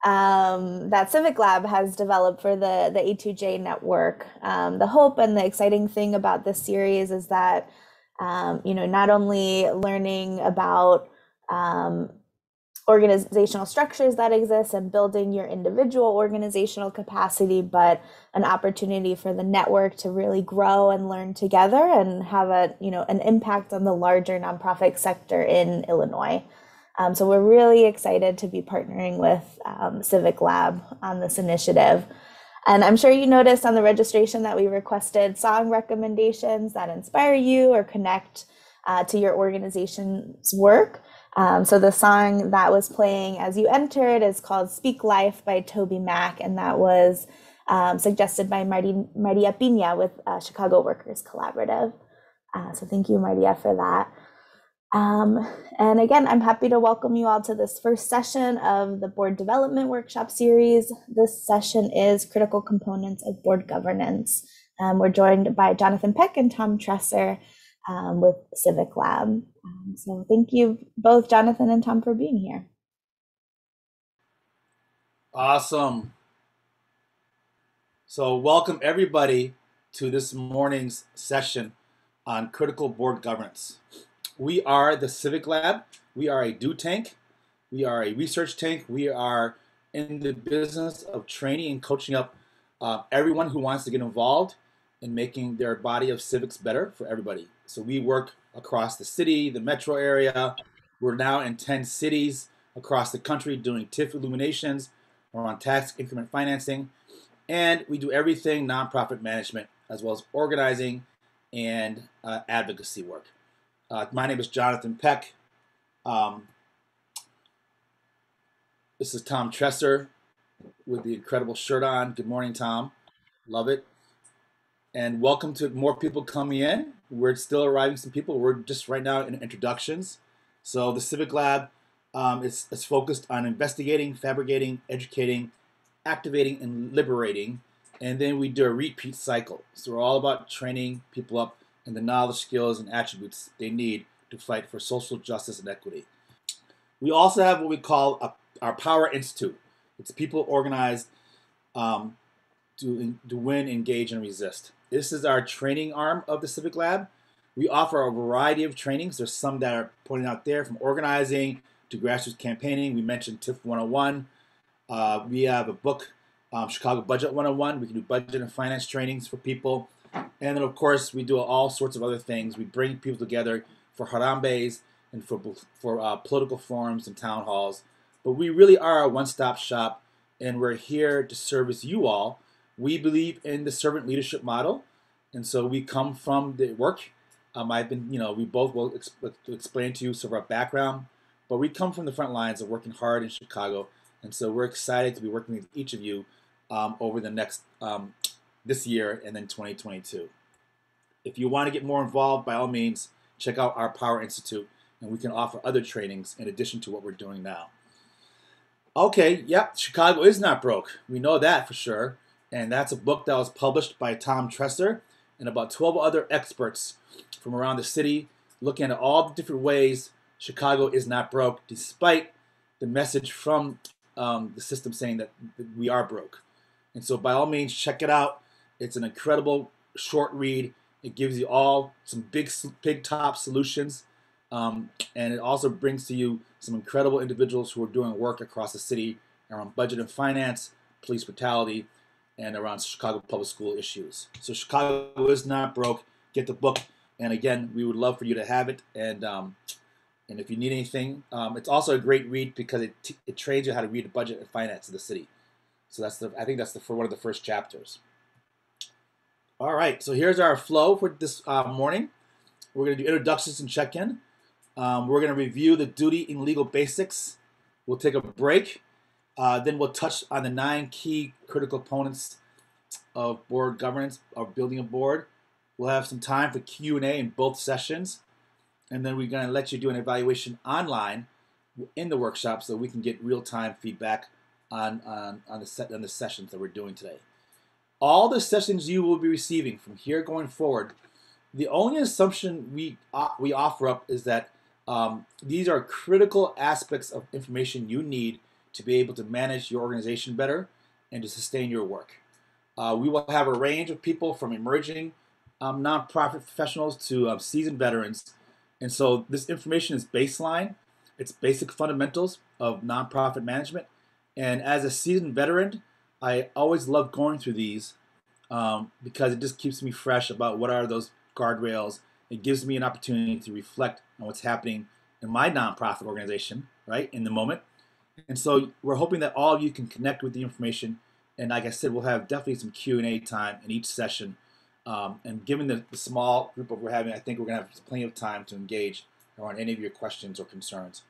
that Civic Lab has developed for the A2J network. The hope and the exciting thing about this series is that not only learning about um, organizational structures that exist and building your individual organizational capacity, but an opportunity for the network to really grow and learn together and have an impact on the larger nonprofit sector in Illinois. So we're really excited to be partnering with Civic Lab on this initiative. And I'm sure you noticed on the registration that we requested song recommendations that inspire you or connect to your organization's work. So the song that was playing as you entered is called Speak Life by Toby Mac, and that was suggested by Maria Pina with Chicago Workers Collaborative. So thank you, Maria, for that. And again, I'm happy to welcome you all to this first session of the Board Development Workshop Series. This session is Critical Components of Board Governance. We're joined by Jonathan Peck and Tom Tresser with Civic Lab. So thank you both, Jonathan and Tom, for being here. Awesome. So welcome everybody to this morning's session on critical board governance. We are the Civic Lab. We are a do tank. We are a research tank. We are in the business of training and coaching up everyone who wants to get involved in making their body of civics better for everybody. So we work across the city, the metro area. We're now in 10 cities across the country doing TIF illuminations. We're on tax increment financing. And we do everything nonprofit management, as well as organizing and advocacy work. My name is Jonathan Peck. This is Tom Tresser with the incredible shirt on. Good morning, Tom. Love it. And welcome to more people coming in. We're still arriving some people. We're just right now in introductions. So the Civic Lab is focused on investigating, fabricating, educating, activating, and liberating. And then we do a repeat cycle. So we're all about training people up in the knowledge, skills, and attributes they need to fight for social justice and equity. We also have what we call our Power Institute. It's people organized to win, engage, and resist. This is our training arm of the Civic Lab. We offer a variety of trainings. There's some that are pointed out there, from organizing to grassroots campaigning. We mentioned TIF 101. We have a book, Chicago Budget 101. We can do budget and finance trainings for people. And then, of course, we do all sorts of other things. We bring people together for harambes and for political forums and town halls. But we really are a one-stop shop, and we're here to service you all. We believe in the servant leadership model, and so we come from the work. We both will explain to you some of our background, but we come from the front lines of working hard in Chicago, and so we're excited to be working with each of you over the next this year and then 2022. If you want to get more involved, by all means, check out our Power Institute, and we can offer other trainings in addition to what we're doing now. Okay, yep, Chicago is not broke. We know that for sure. And that's a book that was published by Tom Tresser and about 12 other experts from around the city, looking at all the different ways Chicago is not broke, despite the message from the system saying that we are broke. And so by all means, check it out. It's an incredible short read. It gives you all some big top solutions. And it also brings to you some incredible individuals who are doing work across the city around budget and finance, police brutality, and around Chicago public school issues. So Chicago is not broke. Get the book. And again, we would love for you to have it. And if you need anything, it's also a great read because it trains you how to read the budget and finance of the city. So I think that's for one of the first chapters. All right, so here's our flow for this morning. We're going to do introductions and check-in. We're going to review the duty and legal basics. We'll take a break. Then we'll touch on the 9 key critical components of board governance, of building a board. We'll have some time for Q&A in both sessions. And then we're going to let you do an evaluation online in the workshop so we can get real-time feedback on the sessions that we're doing today. All the sessions you will be receiving from here going forward, the only assumption we offer up is that these are critical aspects of information you need to be able to manage your organization better and to sustain your work. We will have a range of people from emerging nonprofit professionals to seasoned veterans. And so this information is baseline. It's basic fundamentals of nonprofit management. And as a seasoned veteran, I always love going through these because it just keeps me fresh about what are those guardrails. It gives me an opportunity to reflect on what's happening in my nonprofit organization, right, in the moment. And so we're hoping that all of you can connect with the information. And like I said, we'll have definitely some Q&A time in each session. And given the small group we're having, I think we're going to have plenty of time to engage around any of your questions or concerns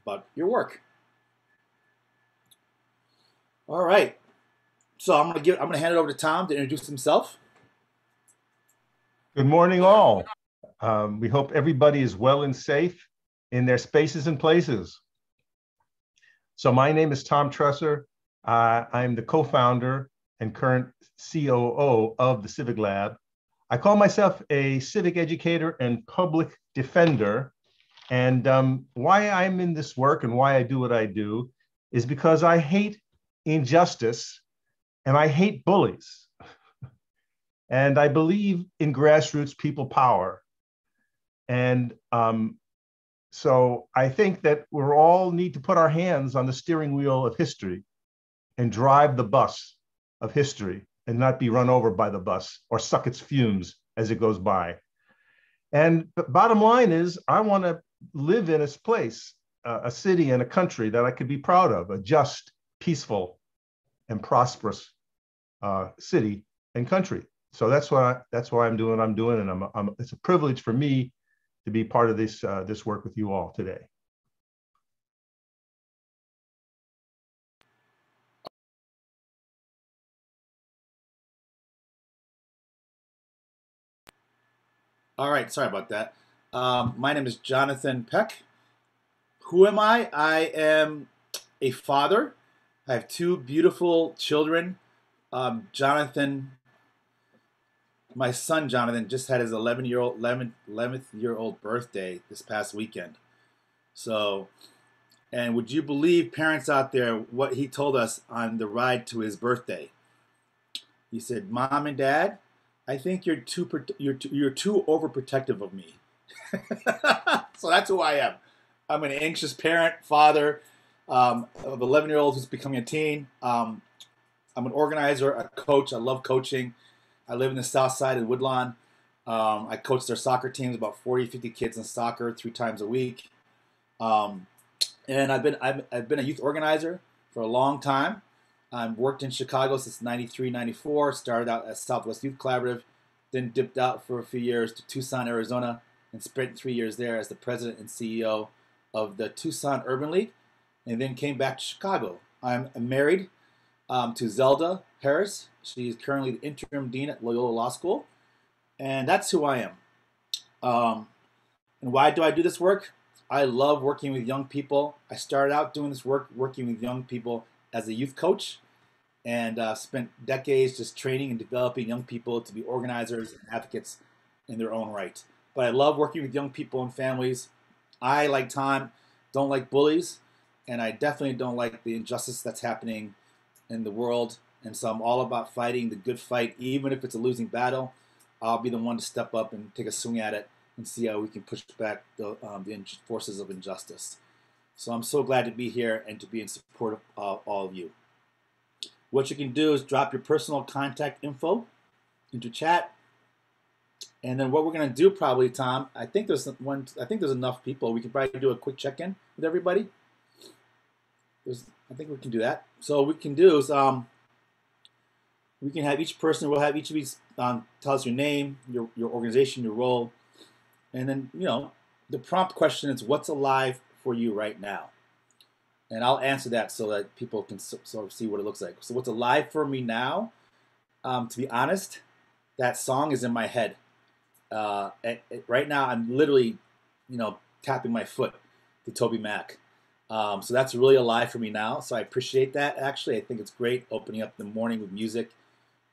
about your work. All right. So I'm going to hand it over to Tom to introduce himself. Good morning, all. We hope everybody is well and safe in their spaces and places. So my name is Tom Tresser. I'm the co-founder and current COO of the Civic Lab. I call myself a civic educator and public defender. And why I'm in this work and why I do what I do is because I hate injustice and I hate bullies. And I believe in grassroots people power. And so I think that we all need to put our hands on the steering wheel of history and drive the bus of history and not be run over by the bus or suck its fumes as it goes by. And the bottom line is, I want to live in a place, a city and a country that I could be proud of, a just, peaceful, and prosperous city and country. So that's why I'm doing what I'm doing, and it's a privilege for me to be part of this work with you all today. All right, sorry about that. My name is Jonathan Peck. Who am I? I am a father. I have two beautiful children. Jonathan, my son Jonathan, just had his 11th year old birthday this past weekend. So, and would you believe, parents out there, what he told us on the ride to his birthday? He said, "Mom and Dad, I think you're too overprotective of me." So that's who I am. I'm an anxious parent, father of an 11-year-old who's becoming a teen. I'm an organizer, a coach. I love coaching. I live in the south side of Woodlawn. I coach their soccer teams, about 40, 50 kids in soccer 3 times a week. And I've been a youth organizer for a long time. I've worked in Chicago since 93, 94. Started out as Southwest Youth Collaborative, then dipped out for a few years to Tucson, Arizona, and spent 3 years there as the president and CEO of the Tucson Urban League, and then came back to Chicago. I'm married to Zelda Harris. She's currently the interim dean at Loyola Law School, and that's who I am. And why do I do this work? I love working with young people. I started out doing this work working with young people as a youth coach, and spent decades just training and developing young people to be organizers and advocates in their own right. But I love working with young people and families. I, like Tom, don't like bullies, and I definitely don't like the injustice that's happening in the world. And so I'm all about fighting the good fight, even if it's a losing battle. I'll be the one to step up and take a swing at it and see how we can push back the forces of injustice. So I'm so glad to be here and to be in support of all of you. What you can do is drop your personal contact info into chat. And then what we're going to do probably, Tom, I think there's enough people. We can probably do a quick check-in with everybody. I think we can do that. So what we can do is we can have each person, we'll have each of these tell us your name, your organization, your role. And then, the prompt question is, what's alive for you right now? And I'll answer that so that people can sort of see what it looks like. So what's alive for me now, to be honest, that song is in my head. Right now, I'm literally, tapping my foot to Toby Mac. So that's really alive for me now. So I appreciate that, actually. I think it's great opening up the morning with music.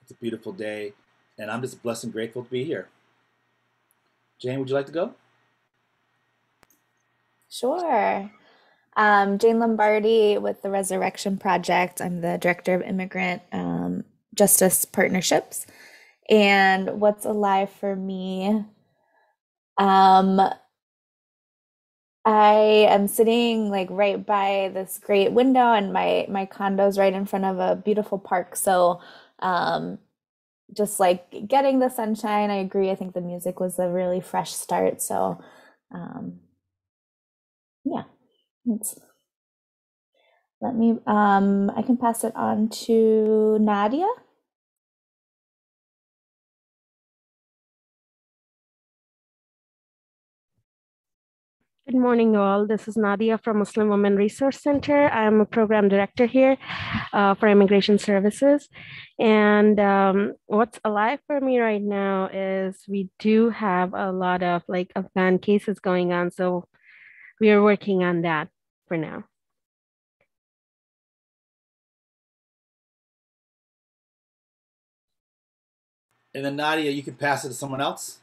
It's a beautiful day. And I'm just blessed and grateful to be here. Jane, would you like to go? Sure. Jane Lombardi with the Resurrection Project. I'm the Director of Immigrant Justice Partnerships. And what's alive for me? Um, I am sitting like right by this great window, and my condo's right in front of a beautiful park. So, um, just like getting the sunshine, I agree. I think the music was a really fresh start. So, um, yeah, it's, I can pass it on to Nadia. Good morning, all. This is Nadia from Muslim Women Resource Center. I'm a program director here for Immigration Services. And what's alive for me right now is we do have a lot of like Afghan cases going on. So we are working on that for now. And then Nadia, you can pass it to someone else.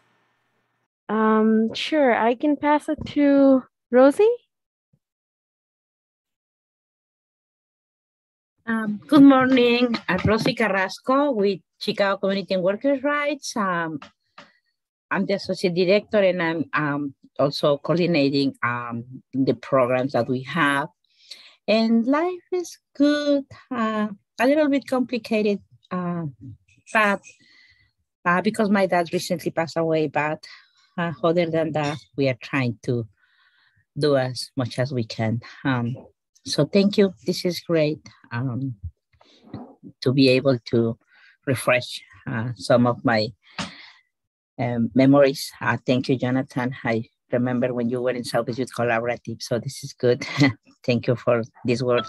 Sure, I can pass it to Rosie. Good morning, I'm Rosie Carrasco with Chicago Community and Workers' Rights. I'm the Associate Director, and I'm also coordinating the programs that we have. And life is good, a little bit complicated, but because my dad recently passed away, but other than that, we are trying to do as much as we can. So thank you, this is great. To be able to refresh some of my memories. Thank you, Jonathan. I remember when you were in Southeast Youth Collaborative, so this is good. Thank you for this word,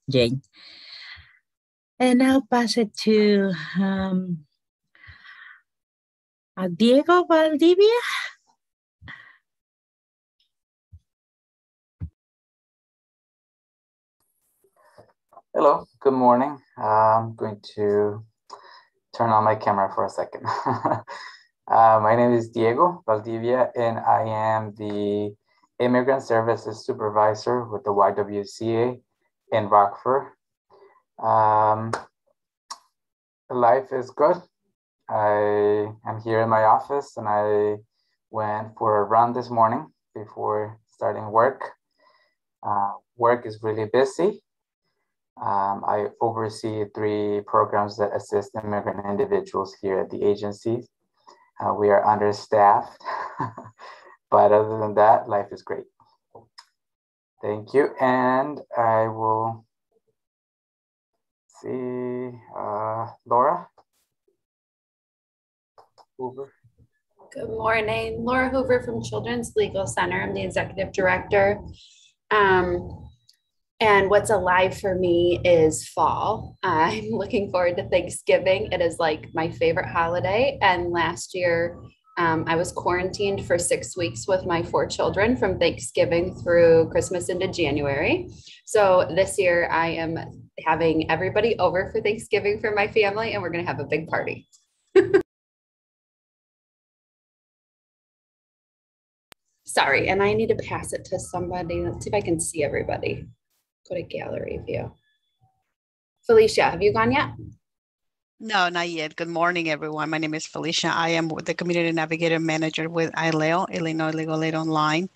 Jane. And I'll pass it to Diego Valdivia. Hello, good morning. I'm going to turn on my camera for a second. My name is Diego Valdivia, and I am the Immigrant Services Supervisor with the YWCA in Rockford. Life is good. I am here in my office, and I went for a run this morning before starting work. Work is really busy. I oversee 3 programs that assist immigrant individuals here at the agency. We are understaffed, but other than that, life is great. Thank you, and I will see Laura Hoover. Good morning, Laura Hoover from Children's Legal Center. I'm the executive director. And what's alive for me is fall. I'm looking forward to Thanksgiving. It is like my favorite holiday. And last year, I was quarantined for 6 weeks with my 4 children from Thanksgiving through Christmas into January. So this year, I am having everybody over for Thanksgiving for my family, and we're going to have a big party. Sorry, and I need to pass it to somebody. Let's see if I can see everybody. Go to gallery view. Felicia, have you gone yet? No, not yet. Good morning, everyone. My name is Felicia. I am the Community Navigator Manager with ILEO, Illinois Legal Aid Online.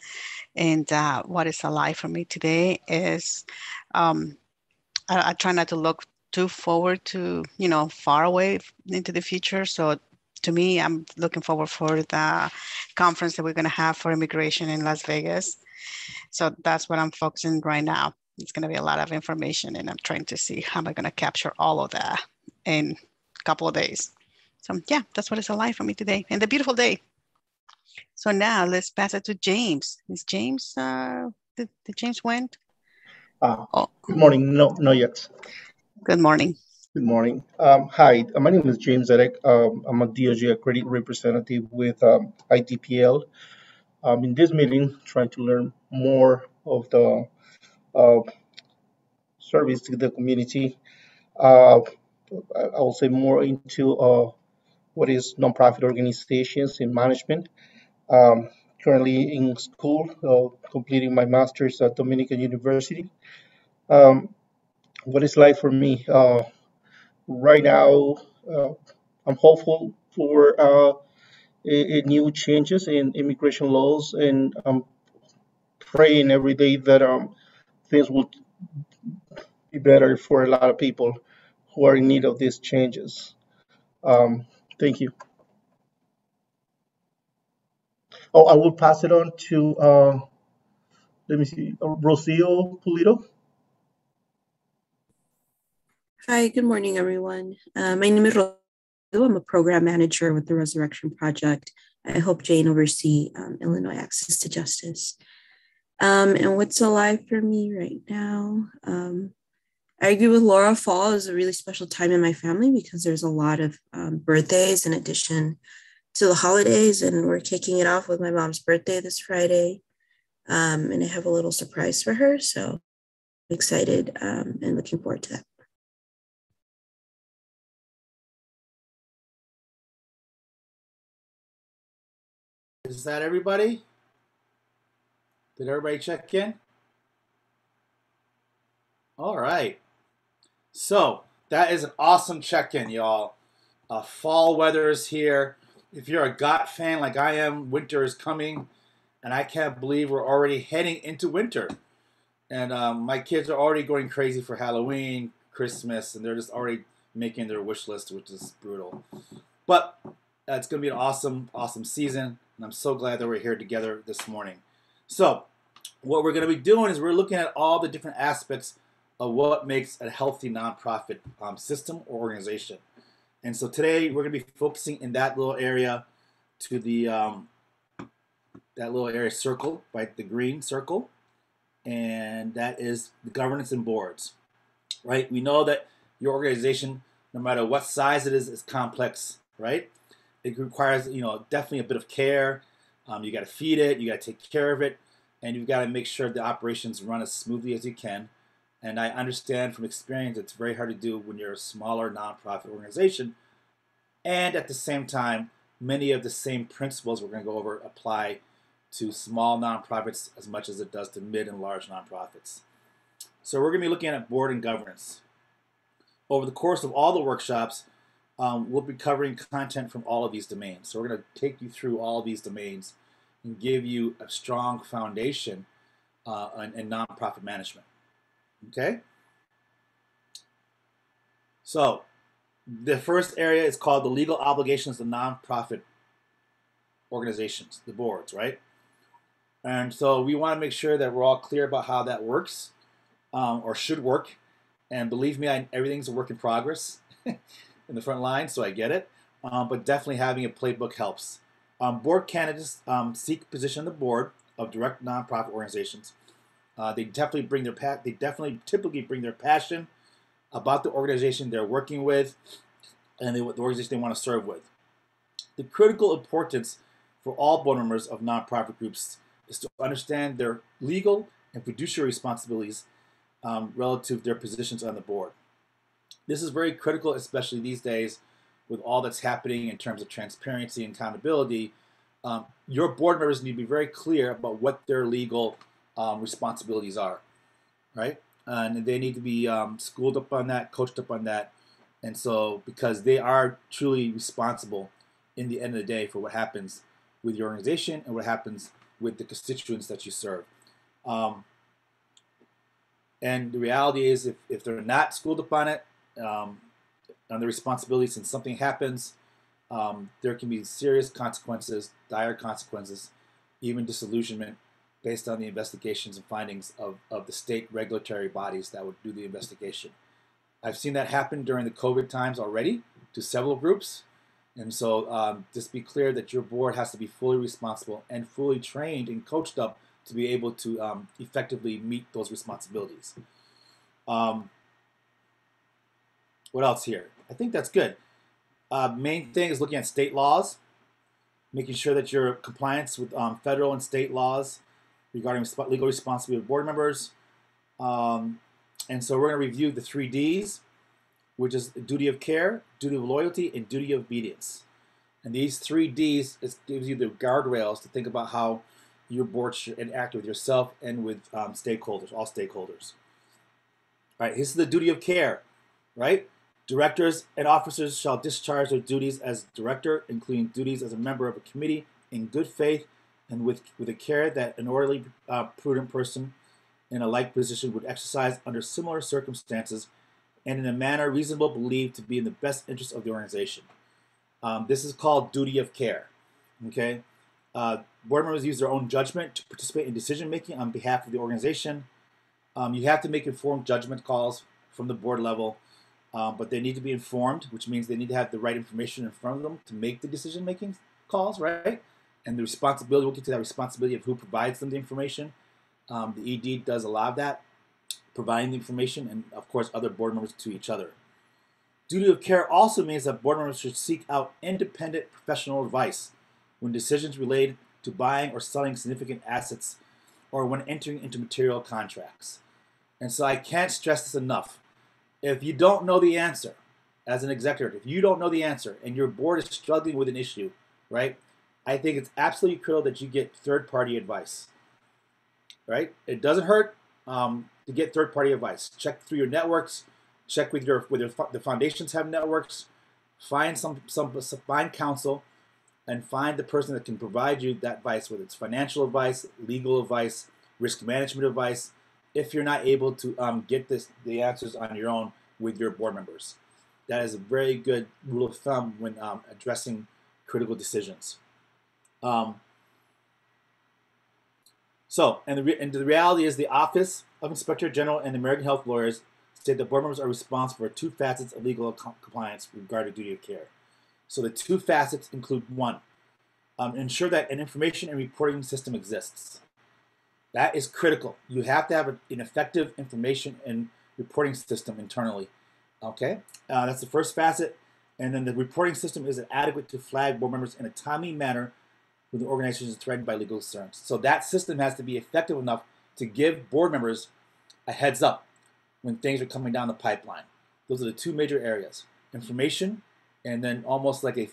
And what is alive for me today is I try not to look too forward to, far away into the future. So to me, I'm looking forward for the conference that we're going to have for immigration in Las Vegas. So that's what I'm focusing right now. It's going to be a lot of information, and I'm trying to see how am I going to capture all of that in a couple of days. So yeah, that's what is alive for me today, and a beautiful day. So now let's pass it to James. Is James, did James went? Good morning. No, not yet. Good morning. Good morning. Hi, my name is James Zedek. I'm a DOJ accredited representative with ITPL. In this meeting, trying to learn more of the service to the community. I will say more into what is nonprofit organizations in management. currently in school, completing my master's at Dominican University. Um, what is life for me? Right now, uh, I'm hopeful for new changes in immigration laws, and I'm praying every day that things will be better for a lot of people who are in need of these changes. Um, Thank you. Oh, I will pass it on to, let me see, Rocio Pulido. Hi, good morning, everyone. My name is Rodo. I'm a program manager with the Resurrection Project. I help Jane oversee Illinois Access to Justice. And what's alive for me right now? I agree with Laura. Fall is a really special time in my family because there's a lot of birthdays in addition to the holidays, and we're kicking it off with my mom's birthday this Friday. And I have a little surprise for her, so I'm excited and looking forward to that. Is that everybody? Did everybody check in? All right. So that is an awesome check-in, y'all. Fall weather is here. If you're a GOT fan like I am, winter is coming, and I can't believe we're already heading into winter. And my kids are already going crazy for Halloween, Christmas, and they're just already making their wish list, which is brutal. But it's going to be an awesome, awesome season, and I'm so glad that we're here together this morning. So what we're going to be doing is we're looking at all the different aspects of what makes a healthy nonprofit system or organization. And so today we're going to be focusing in that little area to the that little area circle, right, the green circle, and that is the governance and boards, right? We know that your organization, no matter what size it is complex, right? It requires, definitely a bit of care. You got to feed it, you got to take care of it, and you've got to make sure the operations run as smoothly as you can. And I understand from experience it's very hard to do when you're a smaller nonprofit organization. And at the same time, many of the same principles we're going to go over apply to small nonprofits as much as it does to mid and large nonprofits. So we're going to be looking at board and governance. Over the course of all the workshops, we'll be covering content from all of these domains. So we're going to take you through all of these domains and give you a strong foundation in nonprofit management. Okay? So the first area is called the legal obligations of nonprofit organizations, the boards, right? And so we want to make sure that we're all clear about how that works or should work. And believe me, everything's a work in progress in the front line, so I get it. But definitely having a playbook helps. Board candidates seek position on the board of direct nonprofit organizations. They definitely typically bring their passion about the organization they're working with and the organization they want to serve with. The critical importance for all board members of nonprofit groups is to understand their legal and fiduciary responsibilities relative to their positions on the board. This is very critical, especially these days with all that's happening in terms of transparency and accountability. Your board members need to be very clear about what their legal responsibilities are, right? And they need to be schooled up on that, coached up on that. And so, because they are truly responsible in the end of the day for what happens with your organization and what happens with the constituents that you serve. And the reality is, if they're not schooled up on it, on the responsibilities, and something happens, there can be serious consequences, dire consequences, even disillusionment based on the investigations and findings of the state regulatory bodies that would do the investigation. I've seen that happen during the COVID times already to several groups. And so just be clear that your board has to be fully responsible and fully trained and coached up to be able to effectively meet those responsibilities. What else here? I think that's good. Main thing is looking at state laws, making sure that you're in compliance with federal and state laws regarding legal responsibility of board members. And so we're going to review the 3 Ds, which is duty of care, duty of loyalty, and duty of obedience. And these 3Ds gives you the guardrails to think about how your board should interact with yourself and with stakeholders, all stakeholders. All right, this is the duty of care, right? Directors and officers shall discharge their duties as director, including duties as a member of a committee, in good faith and with a care that an orderly, prudent person in a like position would exercise under similar circumstances and in a manner reasonable believed to be in the best interest of the organization. This is called duty of care. Okay, board members use their own judgment to participate in decision making on behalf of the organization. You have to make informed judgment calls from the board level, but they need to be informed, which means they need to have the right information in front of them to make the decision making calls, right? And the responsibility, we'll get to that responsibility of who provides them the information. The ED does a lot of that, providing the information, and of course other board members to each other. Duty of care also means that board members should seek out independent professional advice when decisions related to buying or selling significant assets or when entering into material contracts. And so I can't stress this enough. If you don't know the answer as an executive, if you don't know the answer and your board is struggling with an issue, right, I think it's absolutely critical that you get third-party advice, right? It doesn't hurt to get third-party advice. Check through your networks. Check with the foundations have networks. Find find counsel, and find the person that can provide you that advice, whether it's financial advice, legal advice, risk management advice. If you're not able to get the answers on your own with your board members, that is a very good rule of thumb when addressing critical decisions. And the reality is the Office of Inspector General and the American Health Lawyers state that board members are responsible for two facets of legal compliance regarding duty of care. So the two facets include one, ensure that an information and reporting system exists. That is critical. You have to have an effective information and reporting system internally. Okay, that's the first facet. And then the reporting system is adequate to flag board members in a timely manner when the organization is threatened by legal concerns. So that system has to be effective enough to give board members a heads up when things are coming down the pipeline. Those are the two major areas: information, and then almost like a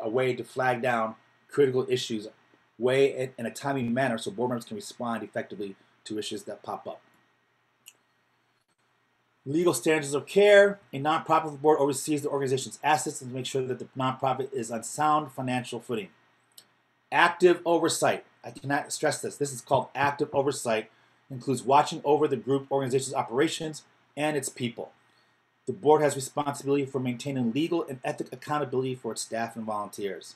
way to flag down critical issues, in a timely manner, so board members can respond effectively to issues that pop up. Legal standards of care. A nonprofit board oversees the organization's assets and makes sure that the nonprofit is on sound financial footing. Active oversight. I cannot stress this. This is called active oversight. Includes watching over the group organization's operations and its people. The board has responsibility for maintaining legal and ethical accountability for its staff and volunteers.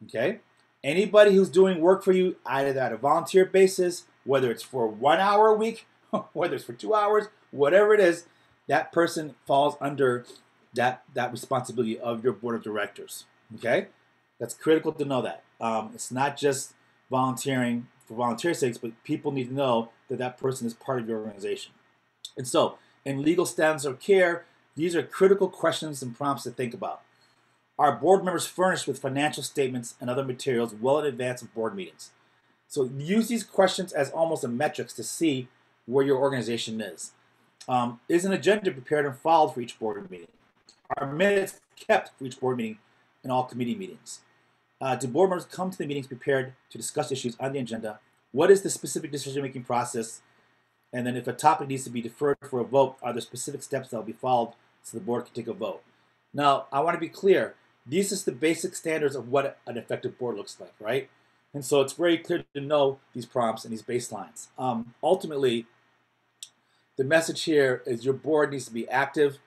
Okay? Anybody who's doing work for you, either at a volunteer basis, whether it's for 1 hour a week, whether it's for 2 hours, whatever it is, that person falls under that responsibility of your board of directors. Okay? That's critical to know that. It's not just volunteering for volunteer sakes, but people need to know that that person is part of your organization. And so, in legal standards of care, these are critical questions and prompts to think about. Are board members furnished with financial statements and other materials well in advance of board meetings? So use these questions as almost a metrics to see where your organization is. Is an agenda prepared and followed for each board meeting? Are minutes kept for each board meeting and all committee meetings? Do board members come to the meetings prepared to discuss issues on the agenda? What is the specific decision-making process? And then if a topic needs to be deferred for a vote, are there specific steps that will be followed so the board can take a vote? Now, I want to be clear. These are the basic standards of what an effective board looks like, right? And so it's very clear to know these prompts and these baselines. Ultimately, the message here is your board needs to be active.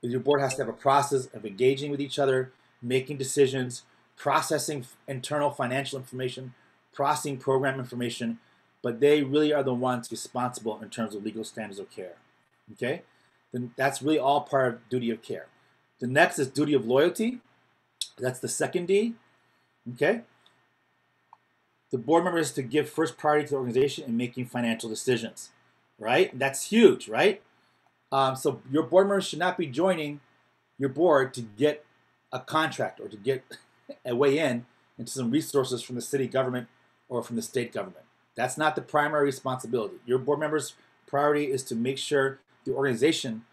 Your board has to have a process of engaging with each other, making decisions, processing internal financial information, processing program information, but they really are the ones responsible in terms of legal standards of care. Okay? Then that's really all part of duty of care. The next is duty of loyalty. That's the second D. Okay? The board member is to give first priority to the organization in making financial decisions, right? That's huge, right? So your board members should not be joining your board to get a contract or to get a way into some resources from the city government or from the state government. That's not the primary responsibility. Your board members' priority is to make sure the organization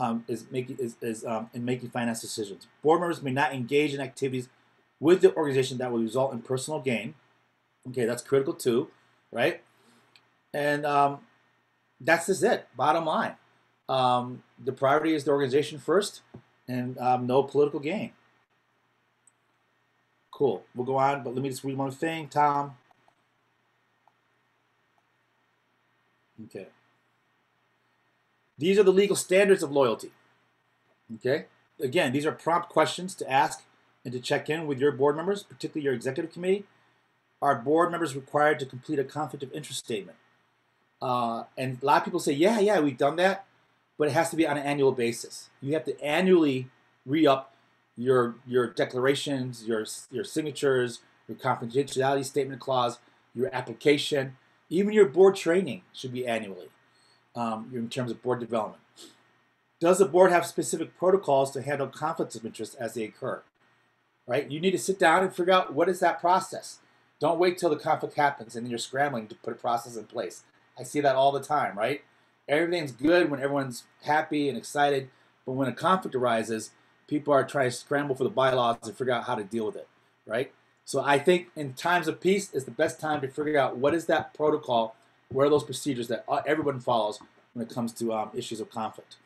in making finance decisions. Board members may not engage in activities with the organization that will result in personal gain. Okay, that's critical too, right? And that's just it. Bottom line, the priority is the organization first, and no political gain. Cool. We'll go on, but let me just read one thing, Tom. Okay. These are the legal standards of loyalty. Okay. Again, these are prompt questions to ask and to check in with your board members, particularly your executive committee. Are board members required to complete a conflict of interest statement? And a lot of people say, yeah, we've done that, but it has to be on an annual basis. You have to annually re-up your declarations, your signatures, your confidentiality statement clause, your application, even your board training should be annually in terms of board development. Does the board have specific protocols to handle conflicts of interest as they occur? Right? You need to sit down and figure out what is that process. Don't wait till the conflict happens and then you're scrambling to put a process in place. I see that all the time, right? Everything's good when everyone's happy and excited, but when a conflict arises, people are trying to scramble for the bylaws and figure out how to deal with it, right? So I think in times of peace is the best time to figure out what is that protocol, what are those procedures that everyone follows when it comes to issues of conflict.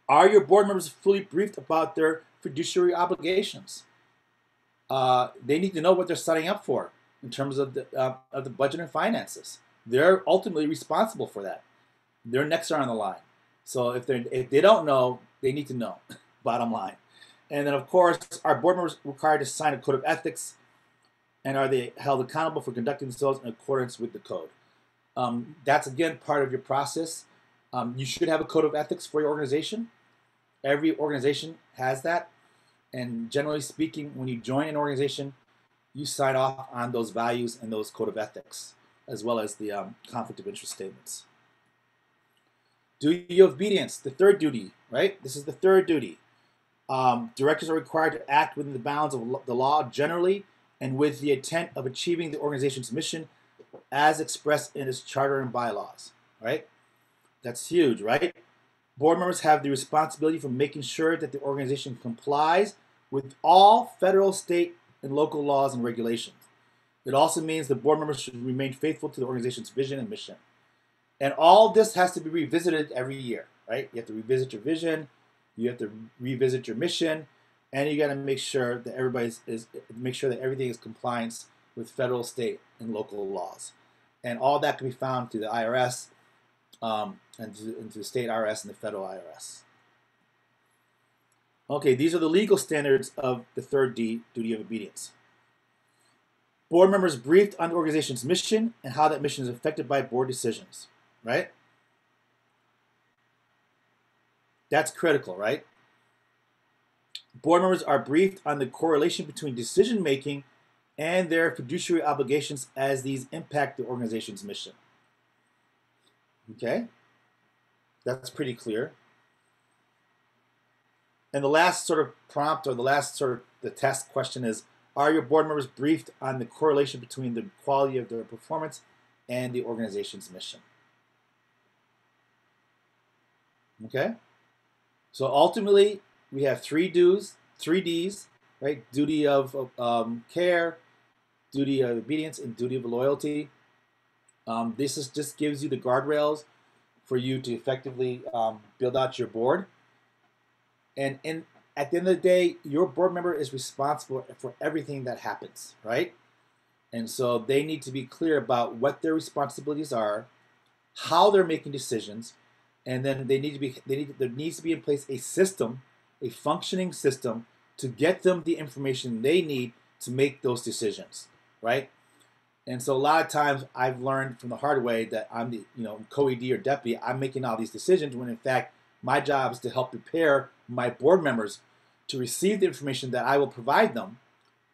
Are your board members fully briefed about their fiduciary obligations? They need to know what they're signing up for in terms of the budget and finances. They're ultimately responsible for that. Their necks are on the line. So if they don't know, they need to know, bottom line. And then, of course, are board members required to sign a code of ethics? And are they held accountable for conducting themselves in accordance with the code? That's, again, part of your process. You should have a code of ethics for your organization. Every organization has that. And generally speaking, when you join an organization, you sign off on those values and those code of ethics, as well as the conflict of interest statements. Duty of obedience, the third duty, right? This is the third duty. Directors are required to act within the bounds of the law generally and with the intent of achieving the organization's mission as expressed in its charter and bylaws, right? That's huge, right? Board members have the responsibility for making sure that the organization complies with all federal, state, and local laws and regulations. It also means the board members should remain faithful to the organization's vision and mission. And all this has to be revisited every year, right? You have to revisit your vision, you have to revisit your mission, and you got to make sure that everything is compliance with federal, state, and local laws. And all that can be found through the IRS and through the state IRS and the federal IRS. Okay, these are the legal standards of the third D, duty of obedience. Board members briefed on the organization's mission and how that mission is affected by board decisions, right? That's critical, right? Board members are briefed on the correlation between decision making and their fiduciary obligations as these impact the organization's mission. Okay? That's pretty clear. And the last sort of prompt, or the last sort of the test question is, are your board members briefed on the correlation between the quality of their performance and the organization's mission? Okay? So ultimately, we have three Ds, right? Duty of care, duty of obedience, and duty of loyalty. This just gives you the guardrails for you to effectively build out your board. And at the end of the day, your board member is responsible for everything that happens, right? And so they need to be clear about what their responsibilities are, how they're making decisions, and then there needs to be in place a system, a functioning system, to get them the information they need to make those decisions, right? And so a lot of times I've learned from the hard way that I'm the co-ED or deputy, I'm making all these decisions when in fact my job is to help prepare my board members to receive the information that I will provide them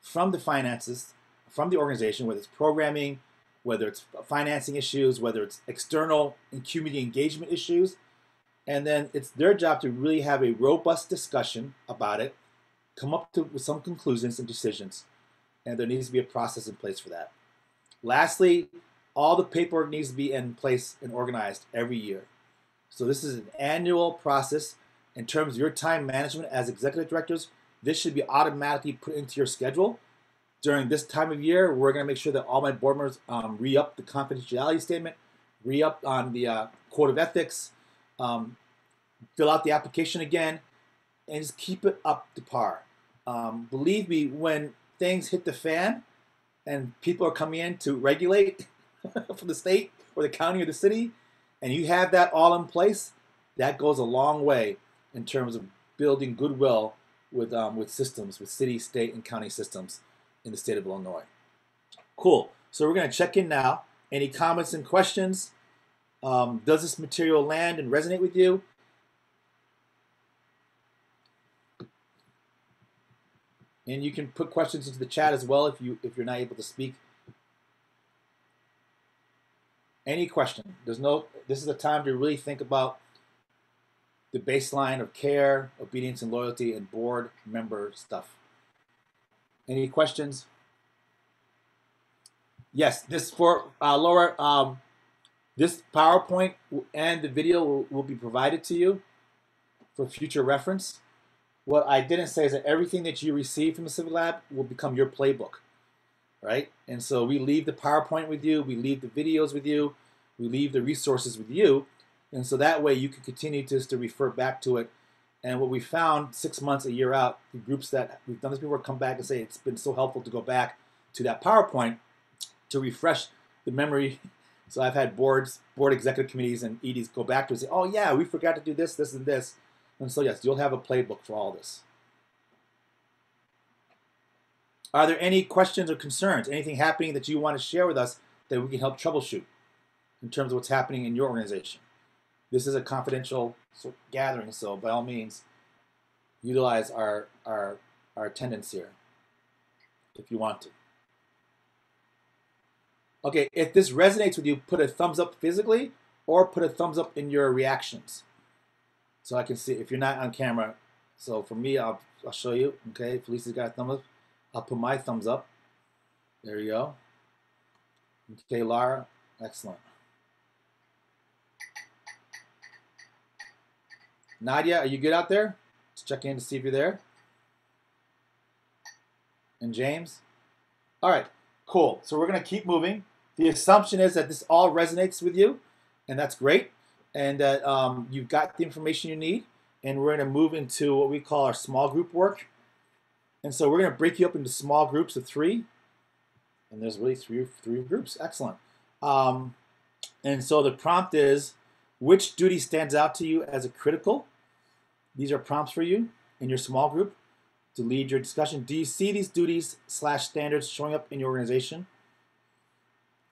from the finances, from the organization, whether it's programming, whether it's financing issues, whether it's external and community engagement issues. And then it's their job to really have a robust discussion about it, come up with some conclusions and decisions, and there needs to be a process in place for that. Lastly, all the paperwork needs to be in place and organized every year. So this is an annual process. in terms of your time management as executive directors, this should be automatically put into your schedule. During this time of year, we're going to make sure that all my board members re-up the confidentiality statement, re-up on the code of ethics, fill out the application again, and just keep it up to par. Believe me, when things hit the fan and people are coming in to regulate from the state or the county or the city, and you have that all in place, that goes a long way in terms of building goodwill with systems, with city, state, and county systems in the state of Illinois. Cool. So we're going to check in now. Any comments and questions? Does this material land and resonate with you? And you can put questions into the chat as well if you're not able to speak. Any question? This is a time to really think about the baseline of care, obedience, and loyalty, and board member stuff. Any questions? Yes, this for Laura. This PowerPoint and the video will be provided to you for future reference. What I didn't say is that everything that you receive from the Civic Lab will become your playbook, right? And so we leave the PowerPoint with you, we leave the videos with you, we leave the resources with you, and so that way you can continue to refer back to it. And what we found 6 months, a year out, the groups that we've done this before come back and say it's been so helpful to go back to that PowerPoint to refresh the memory. So I've had board executive committees and EDs go back to it and say, oh yeah, we forgot to do this, this, and this. And so yes, you'll have a playbook for all this. Are there any questions or concerns? Anything happening that you want to share with us that we can help troubleshoot in terms of what's happening in your organization? This is a confidential gathering, so by all means, utilize our attendance here if you want to. Okay, if this resonates with you, put a thumbs up physically or put a thumbs up in your reactions. So I can see if you're not on camera. So for me, I'll show you. Okay, Felicia's got a thumb up. I'll put my thumbs up. There you go. Okay, Laura, excellent. Nadia, are you good out there? Let's check in to see if you're there. And James? All right, cool. So we're going to keep moving. The assumption is that this all resonates with you, and that's great, and that you've got the information you need, and we're going to move into what we call our small group work. And so we're going to break you up into small groups of 3, and there's really three groups. Excellent. And so the prompt is, which duty stands out to you as a critical? These are prompts for you in your small group to lead your discussion. Do you see these duties / standards showing up in your organization?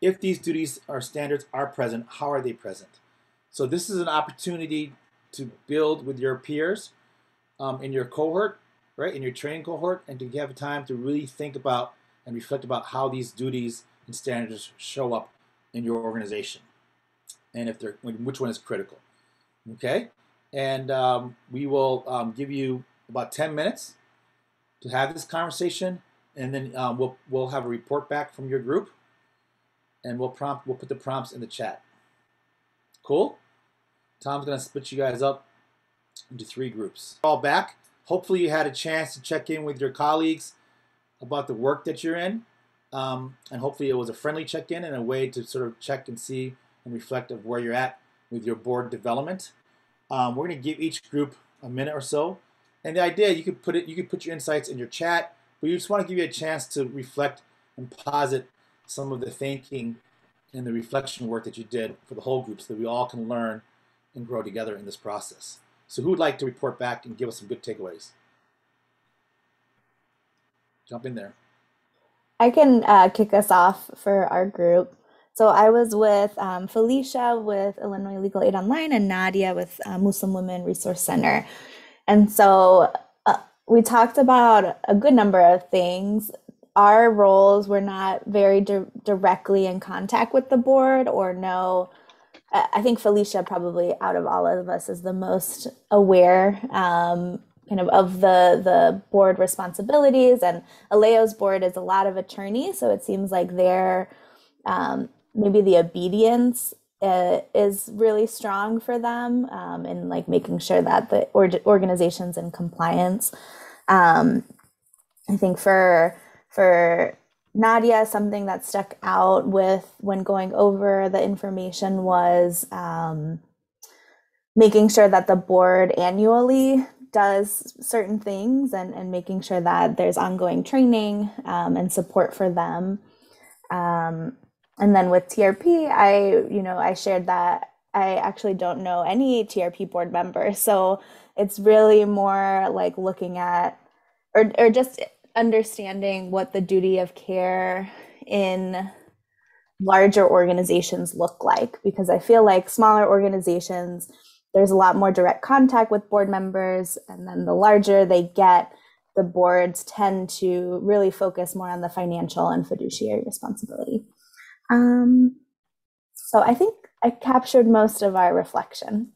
If these duties or standards are present, how are they present? So this is an opportunity to build with your peers in your cohort, right, in your training cohort, and to have time to really think about and reflect about how these duties and standards show up in your organization, and if which one is critical. Okay, and we will give you about 10 minutes to have this conversation, and then we'll have a report back from your group, and we'll put the prompts in the chat. Cool. Tom's gonna split you guys up into 3 groups. All back. Hopefully you had a chance to check in with your colleagues about the work that you're in, and hopefully it was a friendly check-in and a way to sort of check and see and reflect of where you're at with your board development. We're going to give each group a minute or so, and the idea you could put your insights in your chat, but you just want to give you a chance to reflect and posit some of the thinking and the reflection work that you did for the whole group, so that we all can learn and grow together in this process. So who would like to report back and give us some good takeaways? Jump in there. I can kick us off for our group. So I was with Felicia with Illinois Legal Aid Online and Nadia with Muslim Women Resource Center. And so we talked about a good number of things. Our roles were not very directly in contact with the board, or no. I think Felicia probably out of all of us is the most aware kind of the board responsibilities, and Aleo's board is a lot of attorneys, so it seems like they're maybe the obedience is really strong for them, in like making sure that the organization's in compliance. I think for Nadia, something that stuck out with when going over the information was making sure that the board annually does certain things, and making sure that there's ongoing training and support for them. And then with TRP, I shared that I actually don't know any TRP board members. So it's really more like looking at, or just understanding what the duty of care in larger organizations look like, because I feel like smaller organizations, there's a lot more direct contact with board members, and then the larger they get, the boards tend to really focus more on the financial and fiduciary responsibility. So I think I captured most of our reflection.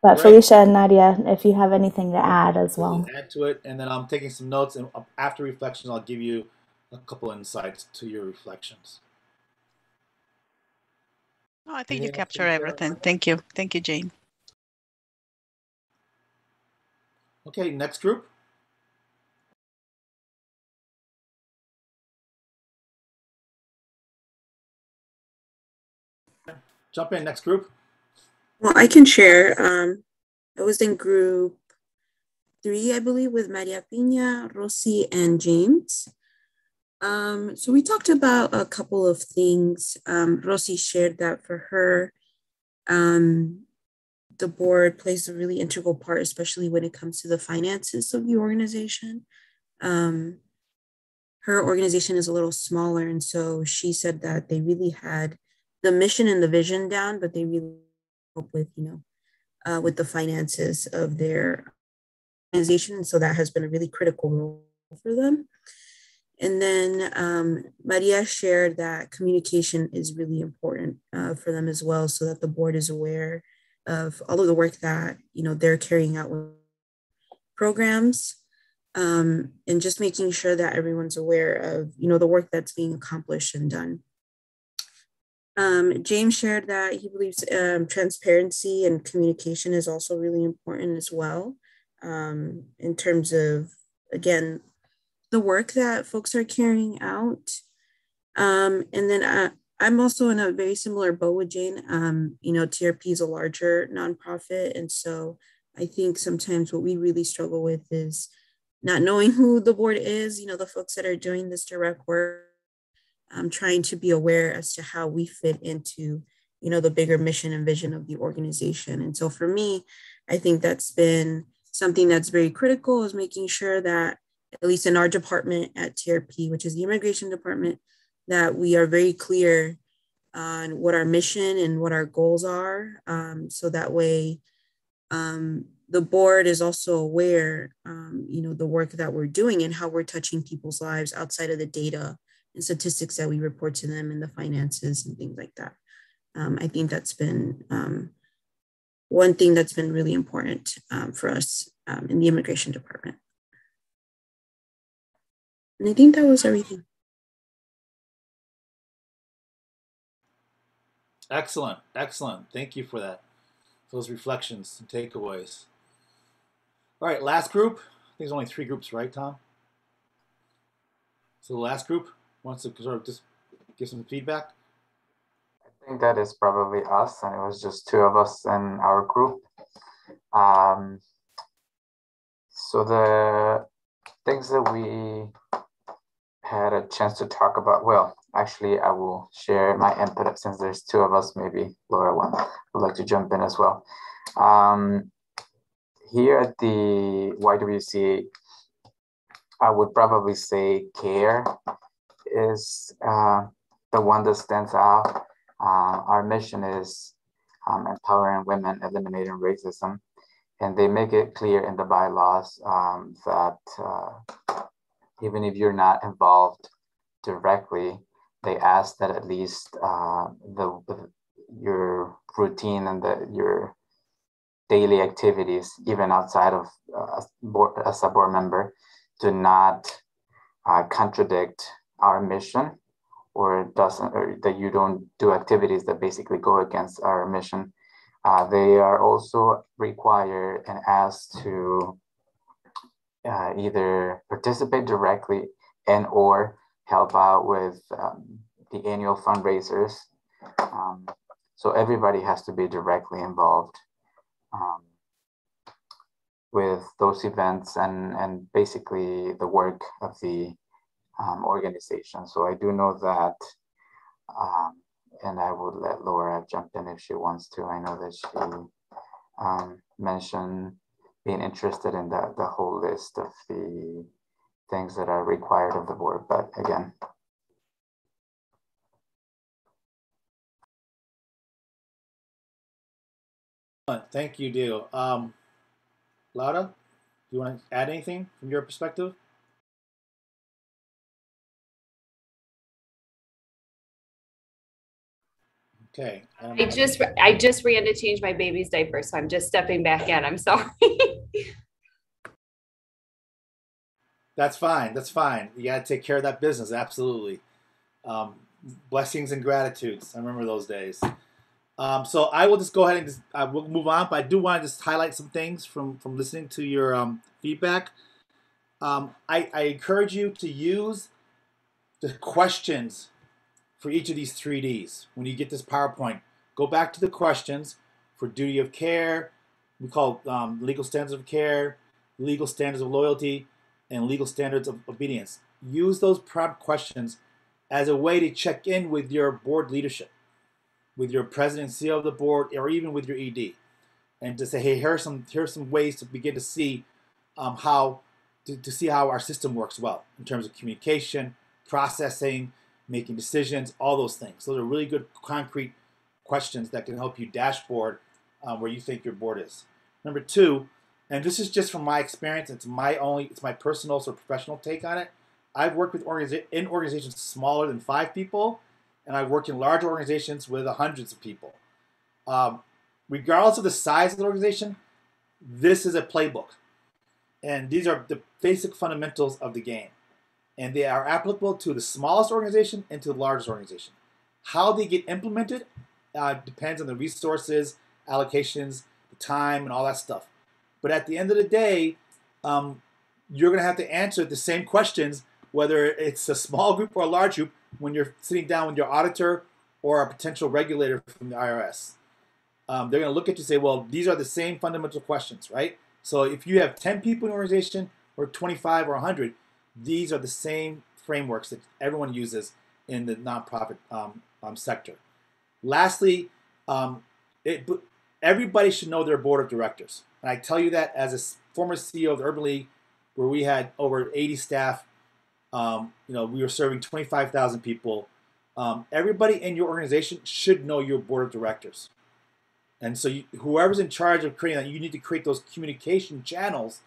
But Great. Felicia and Nadia, if you have anything to add as well. Add to it, and then I'm taking some notes, and after reflections, I'll give you a couple insights to your reflections. Oh, I think you captured everything. Thank you. Thank you, Jane. Okay, next group. Jump in, next group. Well, I can share. I was in group 3, I believe, with Maria Pina, Rosy, and James. So we talked about a couple of things. Rosy shared that for her, the board plays a really integral part, especially when it comes to the finances of the organization. Her organization is a little smaller, and so she said that they really had the mission and the vision down, but they really help with, with the finances of their organization. And so that has been a really critical role for them. And then Maria shared that communication is really important for them as well, so that the board is aware of all of the work that, they're carrying out with programs, and just making sure that everyone's aware of, the work that's being accomplished and done. James shared that he believes transparency and communication is also really important as well, in terms of, again, the work that folks are carrying out. And then I'm also in a very similar boat with Jane. TRP is a larger nonprofit. And so I think sometimes what we really struggle with is not knowing who the board is, the folks that are doing this direct work. Trying to be aware as to how we fit into, the bigger mission and vision of the organization. And so for me, I think that's been something that's very critical, is making sure that, at least in our department at TRP, which is the immigration department, that we are very clear on what our mission and what our goals are. So that way, the board is also aware, the work that we're doing and how we're touching people's lives outside of the data and statistics that we report to them, and the finances and things like that. I think that's been one thing that's been really important for us in the immigration department. And I think that was everything. Excellent, excellent. Thank you for that, for those reflections and takeaways. All right, last group. I think there's only 3 groups, right, Tom? So the last group wants to sort of just give some feedback. I think that is probably us, and it was just 2 of us in our group. So the things that we had a chance to talk about, well, actually, I will share my input since there's 2 of us. Maybe Laura would like to jump in as well. Here at the YWCA, I would probably say care is the one that stands out. Our mission is empowering women, eliminating racism, and they make it clear in the bylaws that even if you're not involved directly, they ask that at least your routine and your daily activities, even outside of as a board member, do not contradict our mission or doesn't, or that you don't do activities that basically go against our mission. They are also required and asked to either participate directly and or help out with the annual fundraisers. So everybody has to be directly involved with those events and basically the work of the organization. So I do know that, and I would let Laura jump in if she wants to. I know that she mentioned being interested in the whole list of the things that are required of the board, but again. Thank you, Diego. Laura, do you want to add anything from your perspective? Okay. I just ran to change my baby's diaper, so I'm just stepping back in. I'm sorry. That's fine. That's fine. You got to take care of that business. Absolutely. Blessings and gratitudes. I remember those days. So I will just go ahead and just, we'll move on, but I do want to just highlight some things from listening to your feedback. I encourage you to use the questions for each of these 3Ds. When you get this PowerPoint, go back to the questions for duty of care, we call legal standards of care, legal standards of loyalty, and legal standards of obedience. Use those prompt questions as a way to check in with your board leadership, with your president and CEO of the board, or even with your ED, and to say, hey, here's some ways to begin to see how see how our system works well in terms of communication, processing, making decisions, all those things. Those are really good concrete questions that can help you dashboard where you think your board is. Number two, and this is just from my experience, it's my personal sort of professional take on it. I've worked with in organizations smaller than 5 people, and I've worked in large organizations with hundreds of people. Regardless of the size of the organization, this is a playbook. And these are the basic fundamentals of the game. And they are applicable to the smallest organization and to the largest organization. How they get implemented depends on the resources, allocations, the time, and all that stuff. But at the end of the day, you're going to have to answer the same questions, whether it's a small group or a large group, when you're sitting down with your auditor or a potential regulator from the IRS. They're going to look at you and say, well, these are the same fundamental questions, right? So if you have 10 people in an organization or 25 or 100, these are the same frameworks that everyone uses in the nonprofit sector. Lastly, everybody should know their board of directors. And I tell you that as a former CEO of the Urban League, where we had over 80 staff. We were serving 25,000 people. Everybody in your organization should know your board of directors. And so whoever's in charge of creating that, you need to create those communication channels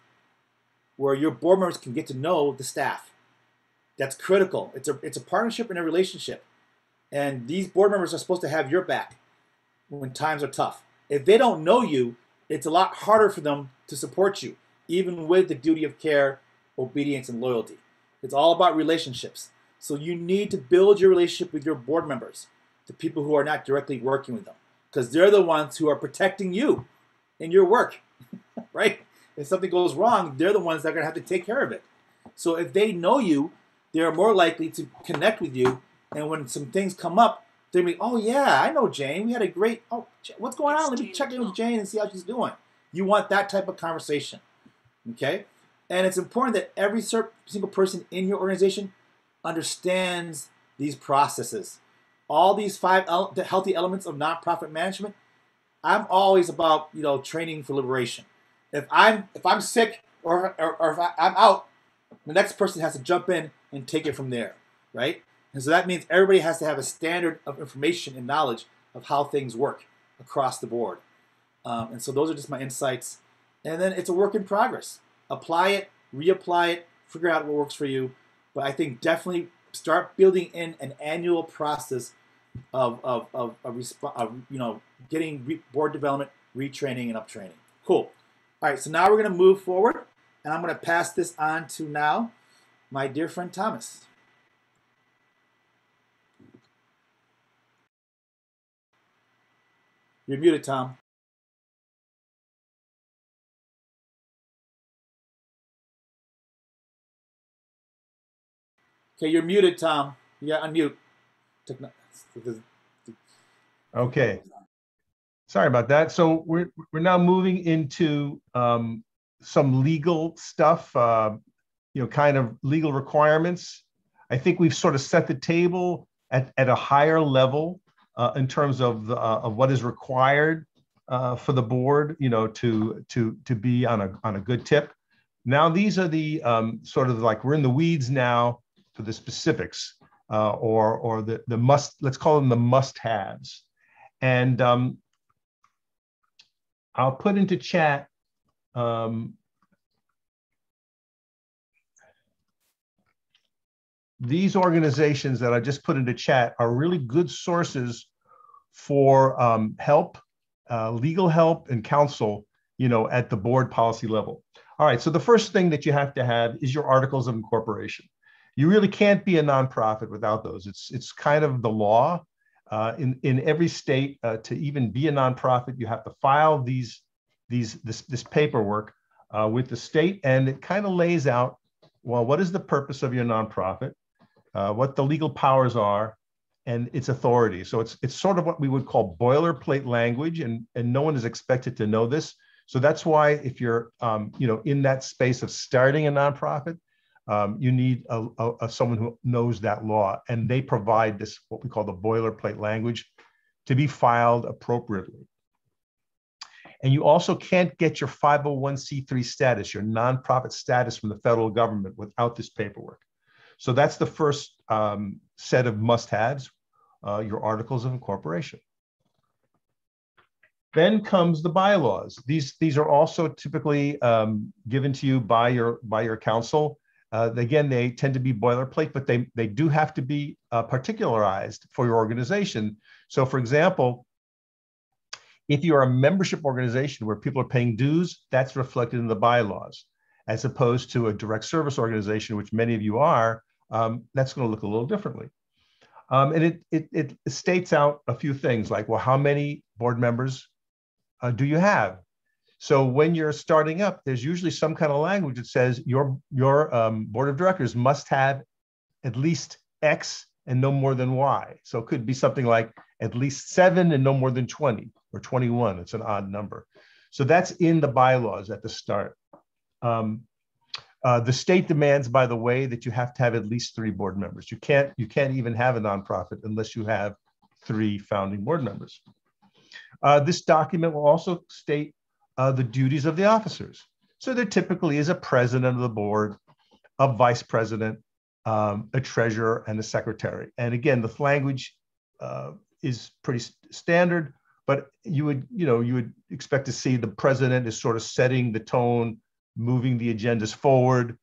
where your board members can get to know the staff. That's critical. It's a partnership and a relationship. And these board members are supposed to have your back when times are tough. If they don't know you, it's a lot harder for them to support you, even with the duty of care, obedience, and loyalty. It's all about relationships. So you need to build your relationship with your board members, the people who are not directly working with them, because they're the ones who are protecting you in your work, right? If something goes wrong, they're the ones that are going to have to take care of it. So if they know you, they're more likely to connect with you. And when some things come up, they'll be, oh yeah, I know Jane. We had a great, what's going on? Let me check in with Jane and see how she's doing. You want that type of conversation, okay? And it's important that every single person in your organization understands these processes. All these 5 healthy elements of nonprofit management, I'm always about training for liberation. If I'm sick or if I'm out, the next person has to jump in and take it from there, right? And so that means everybody has to have a standard of information and knowledge of how things work across the board. And so those are just my insights. And then it's a work in progress. Apply it, reapply it, figure out what works for you. But I think definitely start building in an annual process of getting board development, retraining, and uptraining. Cool. All right, so now we're going to move forward, and I'm going to pass this on to now my dear friend Thomas. You're muted, Tom. Okay, you're muted, Tom. Yeah, unmute. Okay. Sorry about that. So we're now moving into some legal stuff, kind of legal requirements. I think we've sort of set the table at a higher level in terms of what is required for the board, to be on a good tip. Now these are the sort of like we're in the weeds now for the specifics or the must. Let's call them the must-haves. And I'll put into chat these organizations that I just put into chat are really good sources for help, legal help and counsel, at the board policy level. All right, so the first thing that you have to have is your articles of incorporation. You really can't be a nonprofit without those. It's kind of the law. In every state, to even be a nonprofit, you have to file this paperwork with the state, and it kind of lays out, well, what is the purpose of your nonprofit, what the legal powers are, and its authority. So it's sort of what we would call boilerplate language, and no one is expected to know this. So that's why if you're in that space of starting a nonprofit, you need someone who knows that law, and they provide this, what we call the boilerplate language, to be filed appropriately. And you also can't get your 501c3 status, your nonprofit status from the federal government without this paperwork. So that's the first set of must-haves, your articles of incorporation. Then comes the bylaws. These are also typically given to you by your council. Again, they tend to be boilerplate, but they do have to be particularized for your organization. So for example, if you're a membership organization where people are paying dues, that's reflected in the bylaws, as opposed to a direct service organization, which many of you are, that's going to look a little differently. And it states out a few things like, well, how many board members do you have? So when you're starting up, there's usually some kind of language that says your board of directors must have at least X and no more than Y. So it could be something like at least 7 and no more than 20 or 21. It's an odd number. So that's in the bylaws at the start. The state demands, by the way, that you have to have at least 3 board members. You can't even have a nonprofit unless you have 3 founding board members. This document will also state the duties of the officers. So there typically is a president of the board, a vice president, a treasurer, and a secretary. And again, the language is pretty standard, but you would expect to see the president is sort of setting the tone, moving the agendas forward,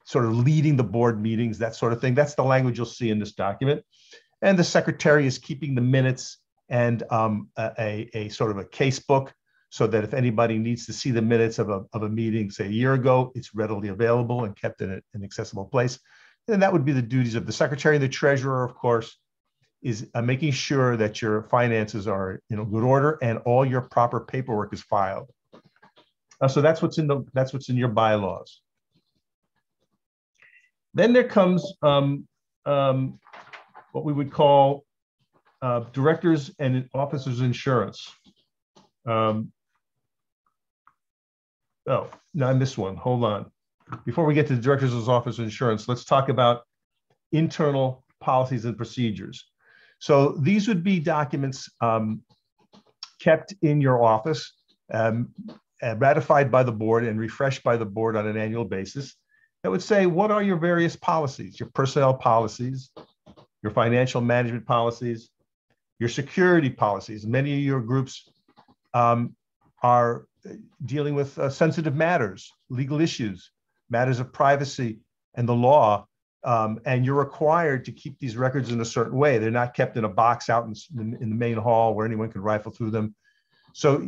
sort of leading the board meetings, that sort of thing. That's the language you'll see in this document. And the secretary is keeping the minutes and a sort of a case book, so that if anybody needs to see the minutes of a meeting, say a year ago, it's readily available and kept in an accessible place. And that would be the duties of the secretary. The treasurer, of course, is making sure that your finances are in good order and all your proper paperwork is filed. So that's what's in your bylaws. Then there comes what we would call directors and officers insurance. Oh, no, I missed one. Hold on. Before we get to the directors' office insurance, let's talk about internal policies and procedures. So these would be documents kept in your office, ratified by the board and refreshed by the board on an annual basis, that would say, what are your various policies, your personnel policies, your financial management policies, your security policies. Many of your groups are dealing with sensitive matters, legal issues, matters of privacy and the law, and you're required to keep these records in a certain way. They're not kept in a box out in the main hall where anyone can rifle through them. So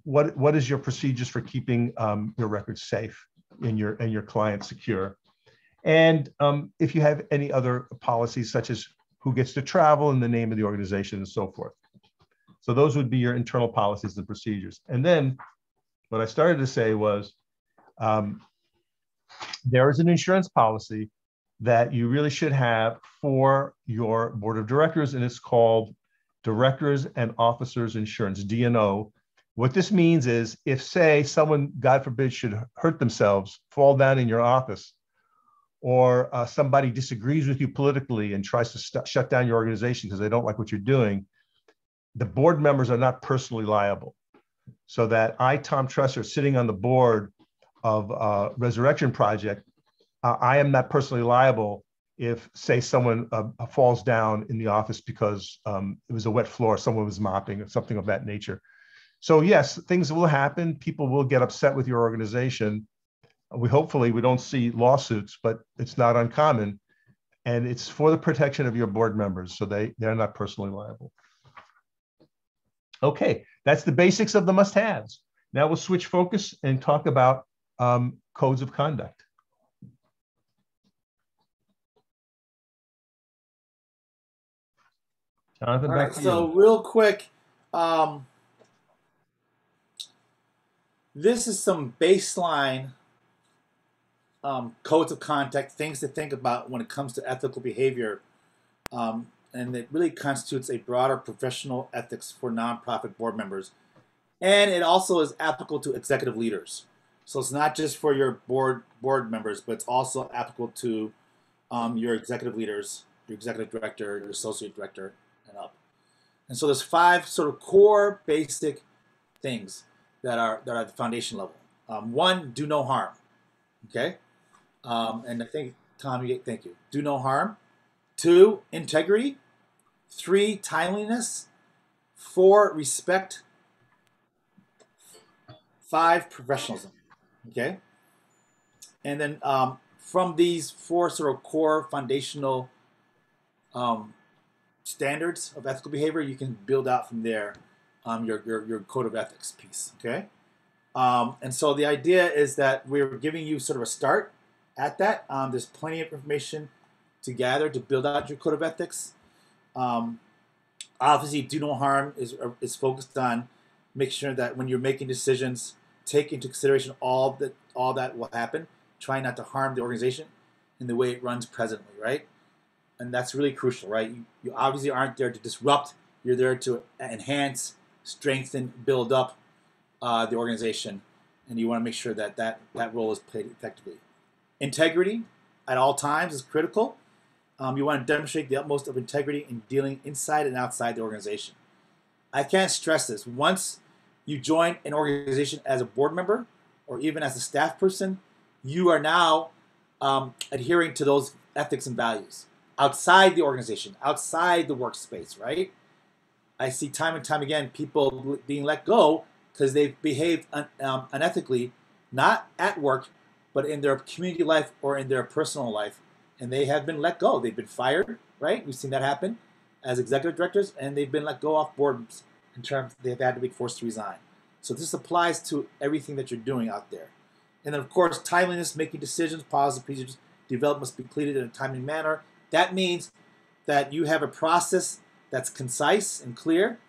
what is your procedures for keeping your records safe and your clients secure? And if you have any other policies, such as who gets to travel in the name of the organization and so forth. So those would be your internal policies and procedures. And then what I started to say was there is an insurance policy that you really should have for your board of directors, and it's called Directors and Officers Insurance, D&O. What this means is if, say, someone, God forbid, should hurt themselves, fall down in your office, or somebody disagrees with you politically and tries to shut down your organization because they don't like what you're doing, the board members are not personally liable. So that I, Tom Tresser, sitting on the board of Resurrection Project, I am not personally liable if, say, someone falls down in the office because it was a wet floor, someone was mopping, or something of that nature. So yes, things will happen. People will get upset with your organization. Hopefully we don't see lawsuits, but it's not uncommon. And it's for the protection of your board members, so they're not personally liable. Okay, that's the basics of the must-haves. Now we'll switch focus and talk about codes of conduct. Jonathan, All back right, to so you. real quick, this is some baseline codes of conduct, things to think about when it comes to ethical behavior. And it really constitutes a broader professional ethics for nonprofit board members. And it also is applicable to executive leaders. So it's not just for your board members, but it's also applicable to your executive leaders, your executive director, your associate director, and up. And so there's 5 sort of core basic things that are at the foundation level. 1, do no harm. Okay? And I think, Tom, thank you. Do no harm. 2, integrity. 3, timeliness. 4, respect. 5, professionalism. Okay? And then from these 4 sort of core foundational standards of ethical behavior, you can build out from there your code of ethics piece. Okay? And so the idea is that we're giving you sort of a start at that. There's plenty of information to gather to build out your code of ethics. Obviously, do no harm is focused on making sure that when you're making decisions, take into consideration all that will happen. Try not to harm the organization in the way it runs presently, right? And that's really crucial, right? You obviously aren't there to disrupt. You're there to enhance, strengthen, build up the organization, and you want to make sure that role is played effectively. Integrity at all times is critical. You want to demonstrate the utmost of integrity in dealing inside and outside the organization. I can't stress this. Once you join an organization as a board member or even as a staff person, you are now adhering to those ethics and values outside the organization, outside the workspace, right? I see time and time again people being let go because they've behaved unethically, not at work, but in their community life or in their personal life, and they have been let go. They've been fired, right? We've seen that happen as executive directors, and they've been let go off boards in terms they've had to be forced to resign. So this applies to everything that you're doing out there. And then, of course, timeliness, making decisions, policies, procedures, development must be completed in a timely manner. That means that you have a process that's concise and clear,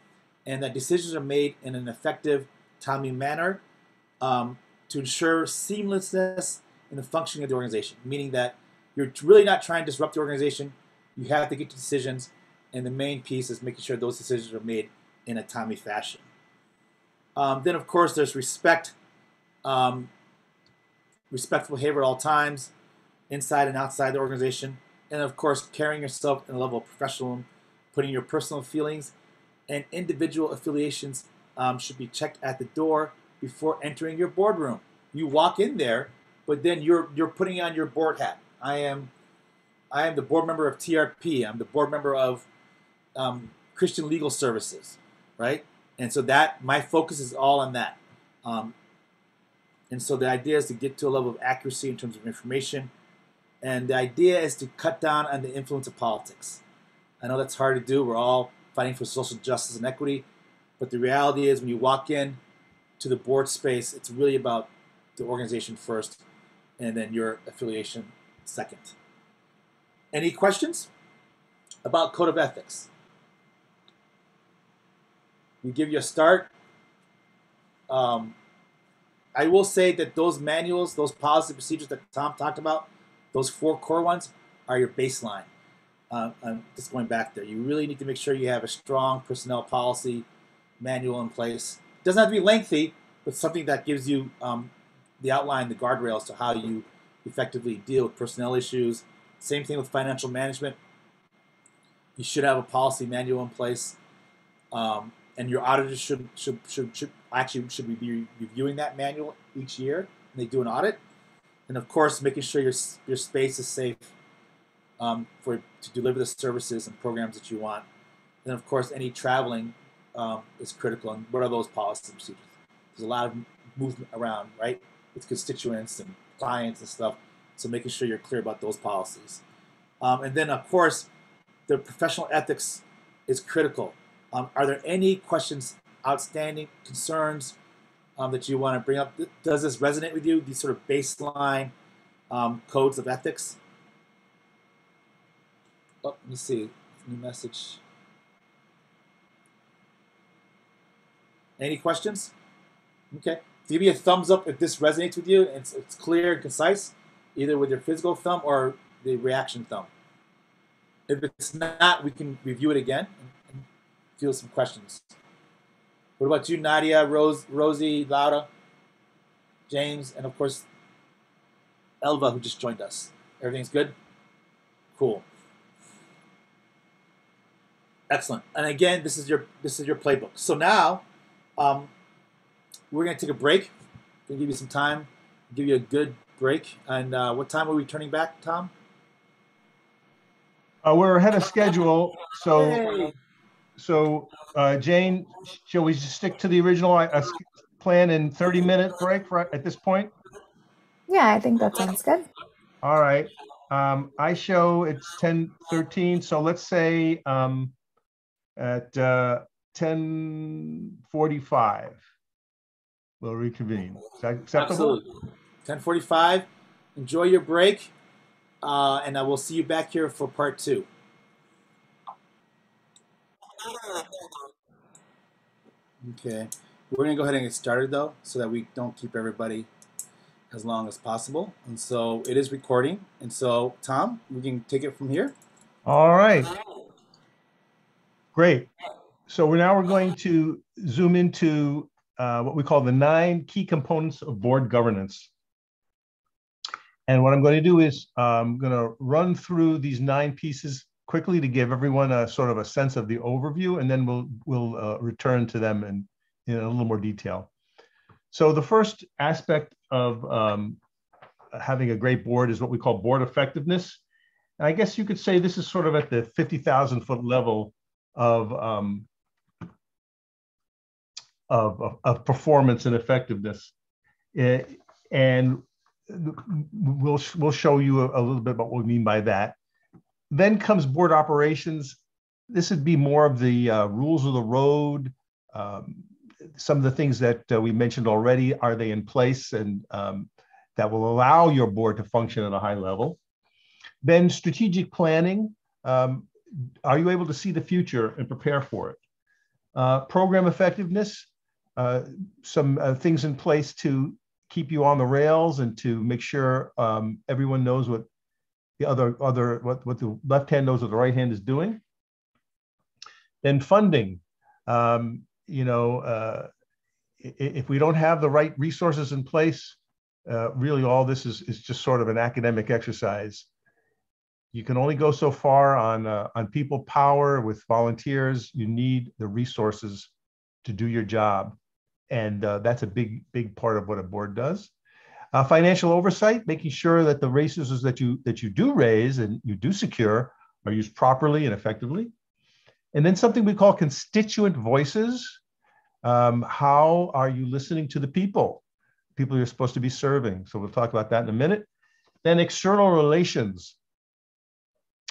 and that decisions are made in an effective, timely manner to ensure seamlessness in the functioning of the organization, meaning that you're really not trying to disrupt the organization. You have to get to decisions, and the main piece is making sure those decisions are made in a timely fashion. Then, of course, there's respect, respectful behavior at all times, inside and outside the organization, and, of course, carrying yourself in a level of professionalism, putting your personal feelings and individual affiliations should be checked at the door before entering your boardroom. You walk in there, but then you're putting on your board hat. I am the board member of TRP. I'm the board member of Christian Legal Services, right? And so that my focus is all on that. And so the idea is to get to a level of accuracy in terms of information, and the idea is to cut down on the influence of politics. I know that's hard to do. We're all fighting for social justice and equity, but the reality is when you walk in to the board space, it's really about the organization first, and then your affiliation second. Any questions about code of ethics? We give you a start. I will say that those manuals, those policy procedures that Tom talked about, those 4 core ones are your baseline. Just going back there, you really need to make sure you have a strong personnel policy manual in place. It doesn't have to be lengthy, but something that gives you the outline, the guardrails to how you effectively deal with personnel issues. Same thing with financial management. You should have a policy manual in place, and your auditors should be reviewing that manual each year when they do an audit. And of course, making sure your space is safe to deliver the services and programs that you want. And of course, any traveling is critical. And what are those policy procedures? There's a lot of movement around, right, with constituents and clients and stuff. So making sure you're clear about those policies. And then, of course, the professional ethics is critical. Are there any questions, outstanding concerns that you want to bring up? Does this resonate with you, these sort of baseline codes of ethics? Oh, let me see. New message. Any questions? Okay. Give me a thumbs up if this resonates with you. It's clear and concise, either with your physical thumb or the reaction thumb. If it's not, we can review it again and field some questions. What about you, Nadia, Rosie, Laura, James, and of course, Elva, who just joined us? Everything's good? Cool. Excellent. And again, this is your playbook. So now, we're going to take a break. We're going to give you some time, give you a good break. And what time are we turning back, Tom? We're ahead of schedule, so Hey. Jane, shall we just stick to the original plan in 30-minute break at this point? Yeah, I think that sounds good. All right. I show it's 10:13, so let's say at 10:45 we'll reconvene. Is that acceptable? Absolutely. 10:45. Enjoy your break, and I will see you back here for part 2. Okay. We're going to go ahead and get started, though, so that we don't keep everybody as long as possible. And so it is recording. And so, Tom, we can take it from here. All right. Great. So we're going to zoom into what we call the 9 key components of board governance. And what I'm going to do is I'm going to run through these 9 pieces quickly to give everyone a sort of a sense of the overview, and then we'll return to them in a little more detail. So the first aspect of having a great board is what we call board effectiveness. And I guess you could say this is sort of at the 50,000-foot level of performance and effectiveness. And we'll show you a little bit about what we mean by that. Then comes board operations. This would be more of the rules of the road. Some of the things that we mentioned already, are they in place and that will allow your board to function at a high level? Then strategic planning. Are you able to see the future and prepare for it? Program effectiveness. Some things in place to keep you on the rails and to make sure everyone knows what the what the left hand knows what the right hand is doing. Then funding. If we don't have the right resources in place, really all this is just sort of an academic exercise. You can only go so far on people power with volunteers. You need the resources to do your job. And that's a big part of what a board does. Financial oversight, making sure that the resources that you do raise and you do secure are used properly and effectively. And then something we call constituent voices. How are you listening to the people you're supposed to be serving? So we'll talk about that in a minute. Then external relations.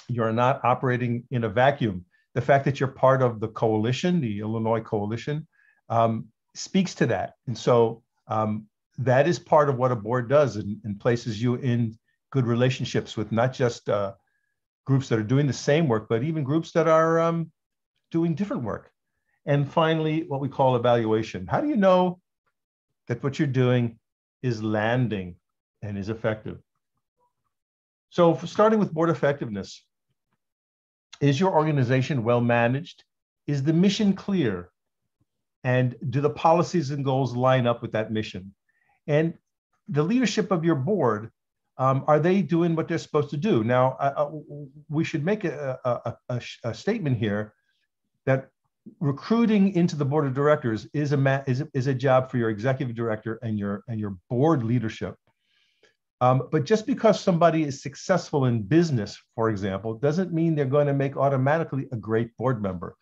You're not operating in a vacuum. The fact that you're part of the coalition, the Illinois coalition, speaks to that. And so that is part of what a board does and places you in good relationships with not just groups that are doing the same work, but even groups that are doing different work. And finally, what we call evaluation. How do you know that what you're doing is landing and is effective? So starting with board effectiveness, is your organization well managed? Is the mission clear? And do the policies and goals line up with that mission? And the leadership of your board, are they doing what they're supposed to do? Now, we should make a statement here that recruiting into the board of directors is a job for your executive director and your board leadership. But just because somebody is successful in business, for example, doesn't mean they're going to make automatically a great board member.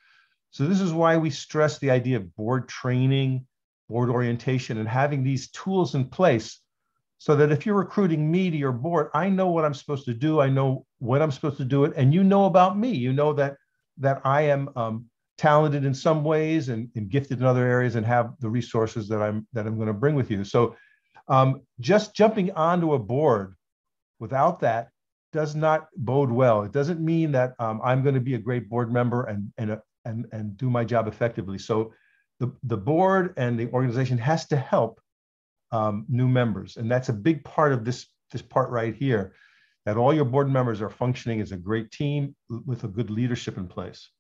So this is why we stress the idea of board training, board orientation, and having these tools in place so that if you're recruiting me to your board, I know what I'm supposed to do. I know when I'm supposed to do it. And you know about me. You know that I am talented in some ways and gifted in other areas and have the resources that I'm going to bring with you. So just jumping onto a board without that does not bode well. It doesn't mean that I'm going to be a great board member and do my job effectively. So the board and the organization has to help new members. And that's a big part of this part right here, that all your board members are functioning as a great team with a good leadership in place.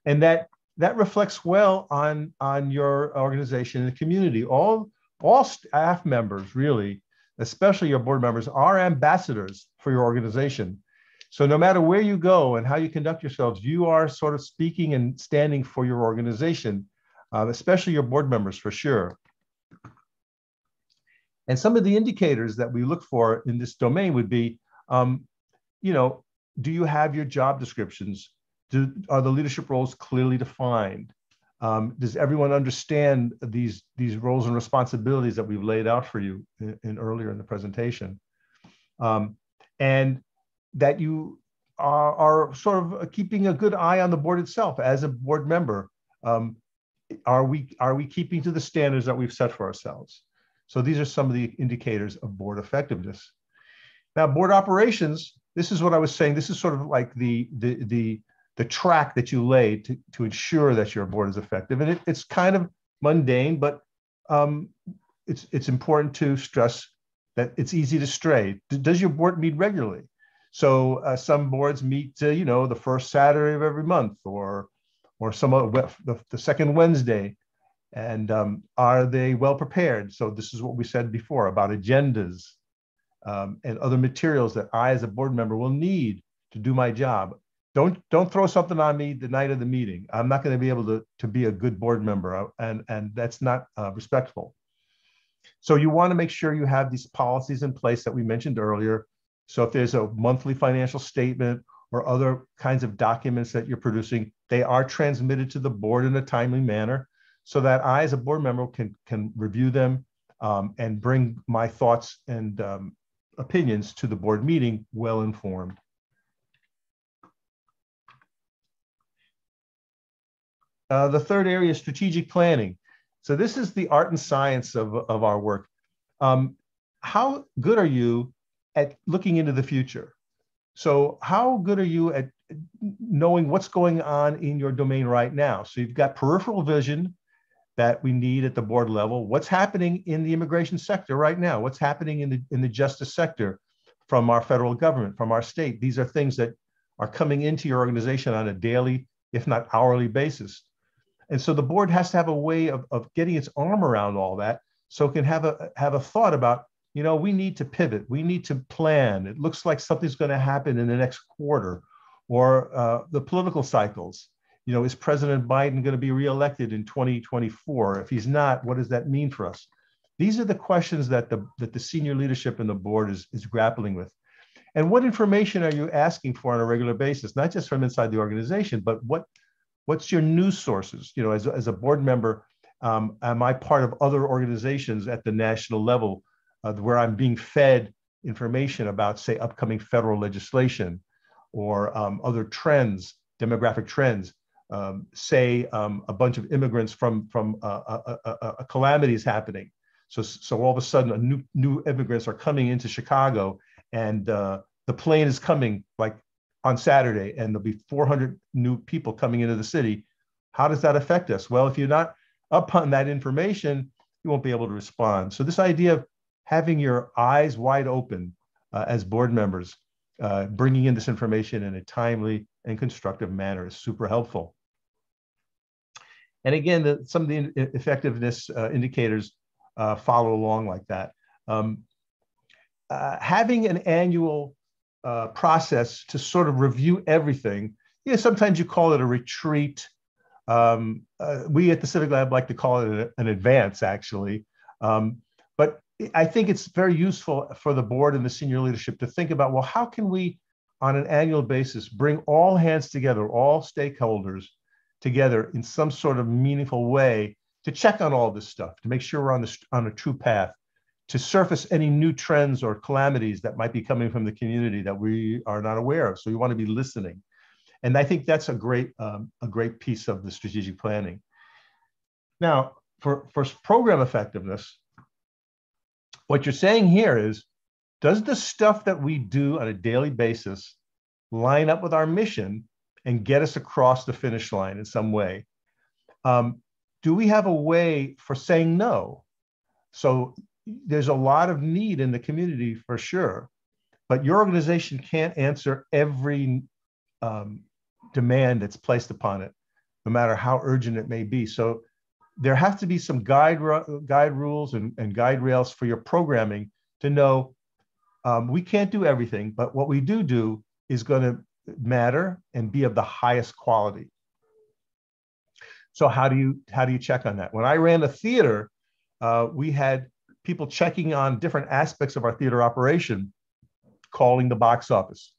And that reflects well on your organization and the community. All staff members, really, especially your board members, are ambassadors for your organization. So no matter where you go and how you conduct yourselves, you are sort of speaking and standing for your organization, especially your board members, for sure. And some of the indicators that we look for in this domain would be, do you have your job descriptions? Are the leadership roles clearly defined? Does everyone understand these roles and responsibilities that we've laid out for you earlier in the presentation? And that you are sort of keeping a good eye on the board itself as a board member. Are we keeping to the standards that we've set for ourselves? So these are some of the indicators of board effectiveness. Now, board operations, this is what I was saying. This is sort of like the track that you laid to ensure that your board is effective. And it's kind of mundane, but it's important to stress that it's easy to stray. Does your board meet regularly? So some boards meet, the first Saturday of every month, or some the second Wednesday. And are they well prepared? So this is what we said before about agendas and other materials that I, as a board member, will need to do my job. Don't throw something on me the night of the meeting. I'm not going to be able to be a good board member, and that's not respectful. So you want to make sure you have these policies in place that we mentioned earlier. So if there's a monthly financial statement or other kinds of documents that you're producing, they are transmitted to the board in a timely manner so that I, as a board member, can review them and bring my thoughts and opinions to the board meeting well informed. The third area is strategic planning. So this is the art and science of our work. How good are you at looking into the future? So how good are you at knowing what's going on in your domain right now? So you've got peripheral vision that we need at the board level. What's happening in the immigration sector right now? What's happening in the justice sector from our federal government, from our state? These are things that are coming into your organization on a daily, if not hourly basis. And so the board has to have a way of getting its arm around all that so it can have a thought about, we need to pivot. We need to plan. It looks like something's going to happen in the next quarter, or the political cycles. Is President Biden going to be reelected in 2024? If he's not, what does that mean for us? These are the questions that the senior leadership in the board is grappling with. And what information are you asking for on a regular basis, not just from inside the organization, but what's your news sources? As a board member, am I part of other organizations at the national level where I'm being fed information about, say, upcoming federal legislation or other trends, demographic trends? Say a bunch of immigrants from a calamity is happening. So all of a sudden, new immigrants are coming into Chicago, and the plane is coming like on Saturday, and there'll be 400 new people coming into the city. How does that affect us? Well, if you're not up on that information, you won't be able to respond. So this idea of having your eyes wide open as board members, bringing in this information in a timely and constructive manner is super helpful. And again, some of the effectiveness indicators follow along like that. Having an annual process to sort of review everything, sometimes you call it a retreat. We at the Civic Lab like to call it an advance, actually. But I think it's very useful for the board and the senior leadership to think about, well, how can we, on an annual basis, bring all hands together, all stakeholders together in some sort of meaningful way to check on all this stuff, to make sure we're on a true path, to surface any new trends or calamities that might be coming from the community that we are not aware of. So we want to be listening. And I think that's a great piece of the strategic planning. Now, for program effectiveness, what you're saying here is, does the stuff that we do on a daily basis line up with our mission and get us across the finish line in some way? Do we have a way for saying no? So there's a lot of need in the community for sure, but your organization can't answer every demand that's placed upon it, no matter how urgent it may be. So there have to be some guide rules and guide rails for your programming to know we can't do everything, but what we do is going to matter and be of the highest quality. So how do you check on that? When I ran a theater, we had people checking on different aspects of our theater operation, calling the box office,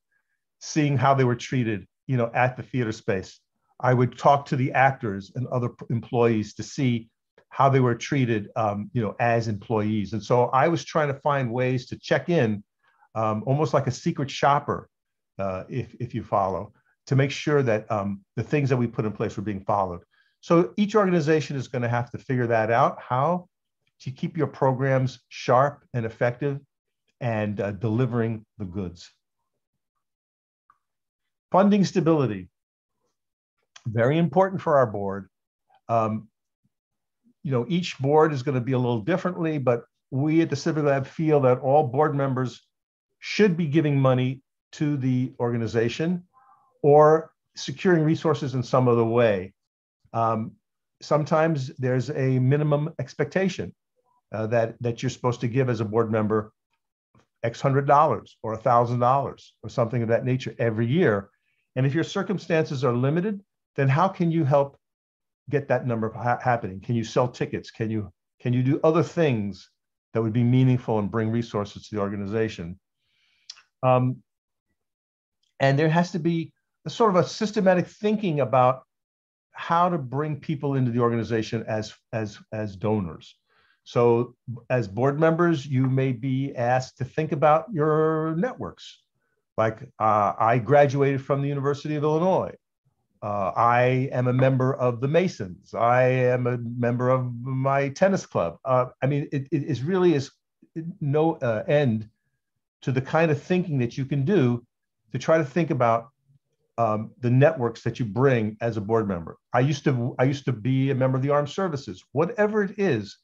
seeing how they were treated, at the theater space. I would talk to the actors and other employees to see how they were treated, as employees. And so I was trying to find ways to check in, almost like a secret shopper, if you follow, to make sure that the things that we put in place were being followed. So each organization is going to have to figure that out, how to keep your programs sharp and effective and delivering the goods. Funding stability, very important for our board. Each board is going to be a little differently, but we at the Civic Lab feel that all board members should be giving money to the organization or securing resources in some other way. Sometimes there's a minimum expectation that you're supposed to give as a board member X $100 or $1,000 or something of that nature every year. And if your circumstances are limited, then how can you help get that number happening? Can you sell tickets? Can you do other things that would be meaningful and bring resources to the organization? And there has to be a sort of a systematic thinking about how to bring people into the organization as donors. So as board members, you may be asked to think about your networks. Like I graduated from the University of Illinois. I am a member of the Masons. I am a member of my tennis club. It is really no end to the kind of thinking that you can do to try to think about the networks that you bring as a board member. I used to be a member of the Armed Services. Whatever it is,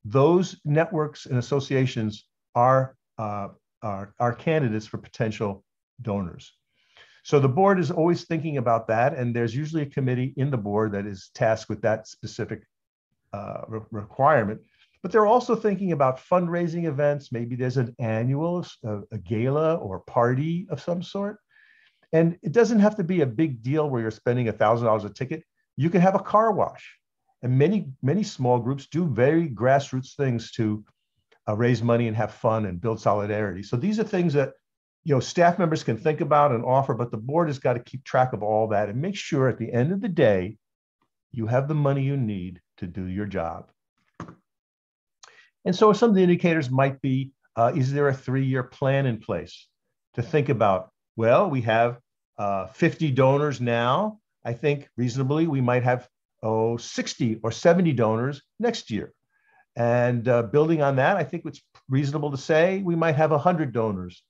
those networks and associations are candidates for potential donors. So the board is always thinking about that, and there's usually a committee in the board that is tasked with that specific requirement. But they're also thinking about fundraising events. Maybe there's an annual, a gala or party of some sort. And it doesn't have to be a big deal where you're spending $1,000 a ticket. You can have a car wash. And many small groups do very grassroots things to raise money and have fun and build solidarity. So these are things that staff members can think about and offer, but the board has got to keep track of all that and make sure at the end of the day, you have the money you need to do your job. And so some of the indicators might be, is there a 3-year plan in place to think about? Well, we have 50 donors now. I think reasonably we might have 60 or 70 donors next year. And building on that, I think it's reasonable to say we might have 100 donors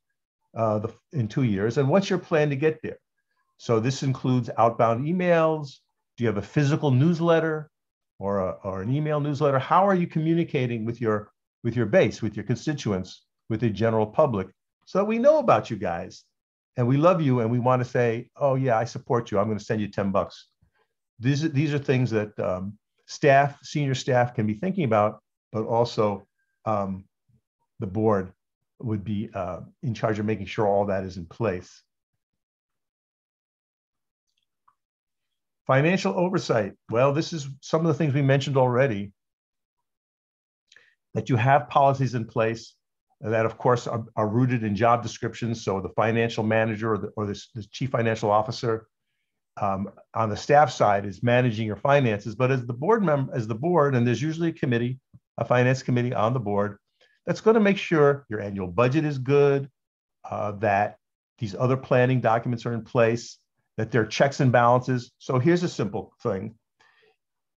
in 2 years. And what's your plan to get there? So this includes outbound emails, Do you have a physical newsletter or an email newsletter? How are you communicating with your base, with your constituents, with the general public, so that we know about you guys and we love you and we want to say, oh yeah, I support you. I'm going to send you $10. These are things that senior staff can be thinking about, but also the board would be in charge of making sure all that is in place. Financial oversight. Well, this is some of the things we mentioned already, that you have policies in place that, of course, are rooted in job descriptions. So the financial manager or the chief financial officer on the staff side is managing your finances. But as the board and there's usually a committee, a finance committee on the board, that's going to make sure your annual budget is good, that these other planning documents are in place, that there are checks and balances. So here's a simple thing.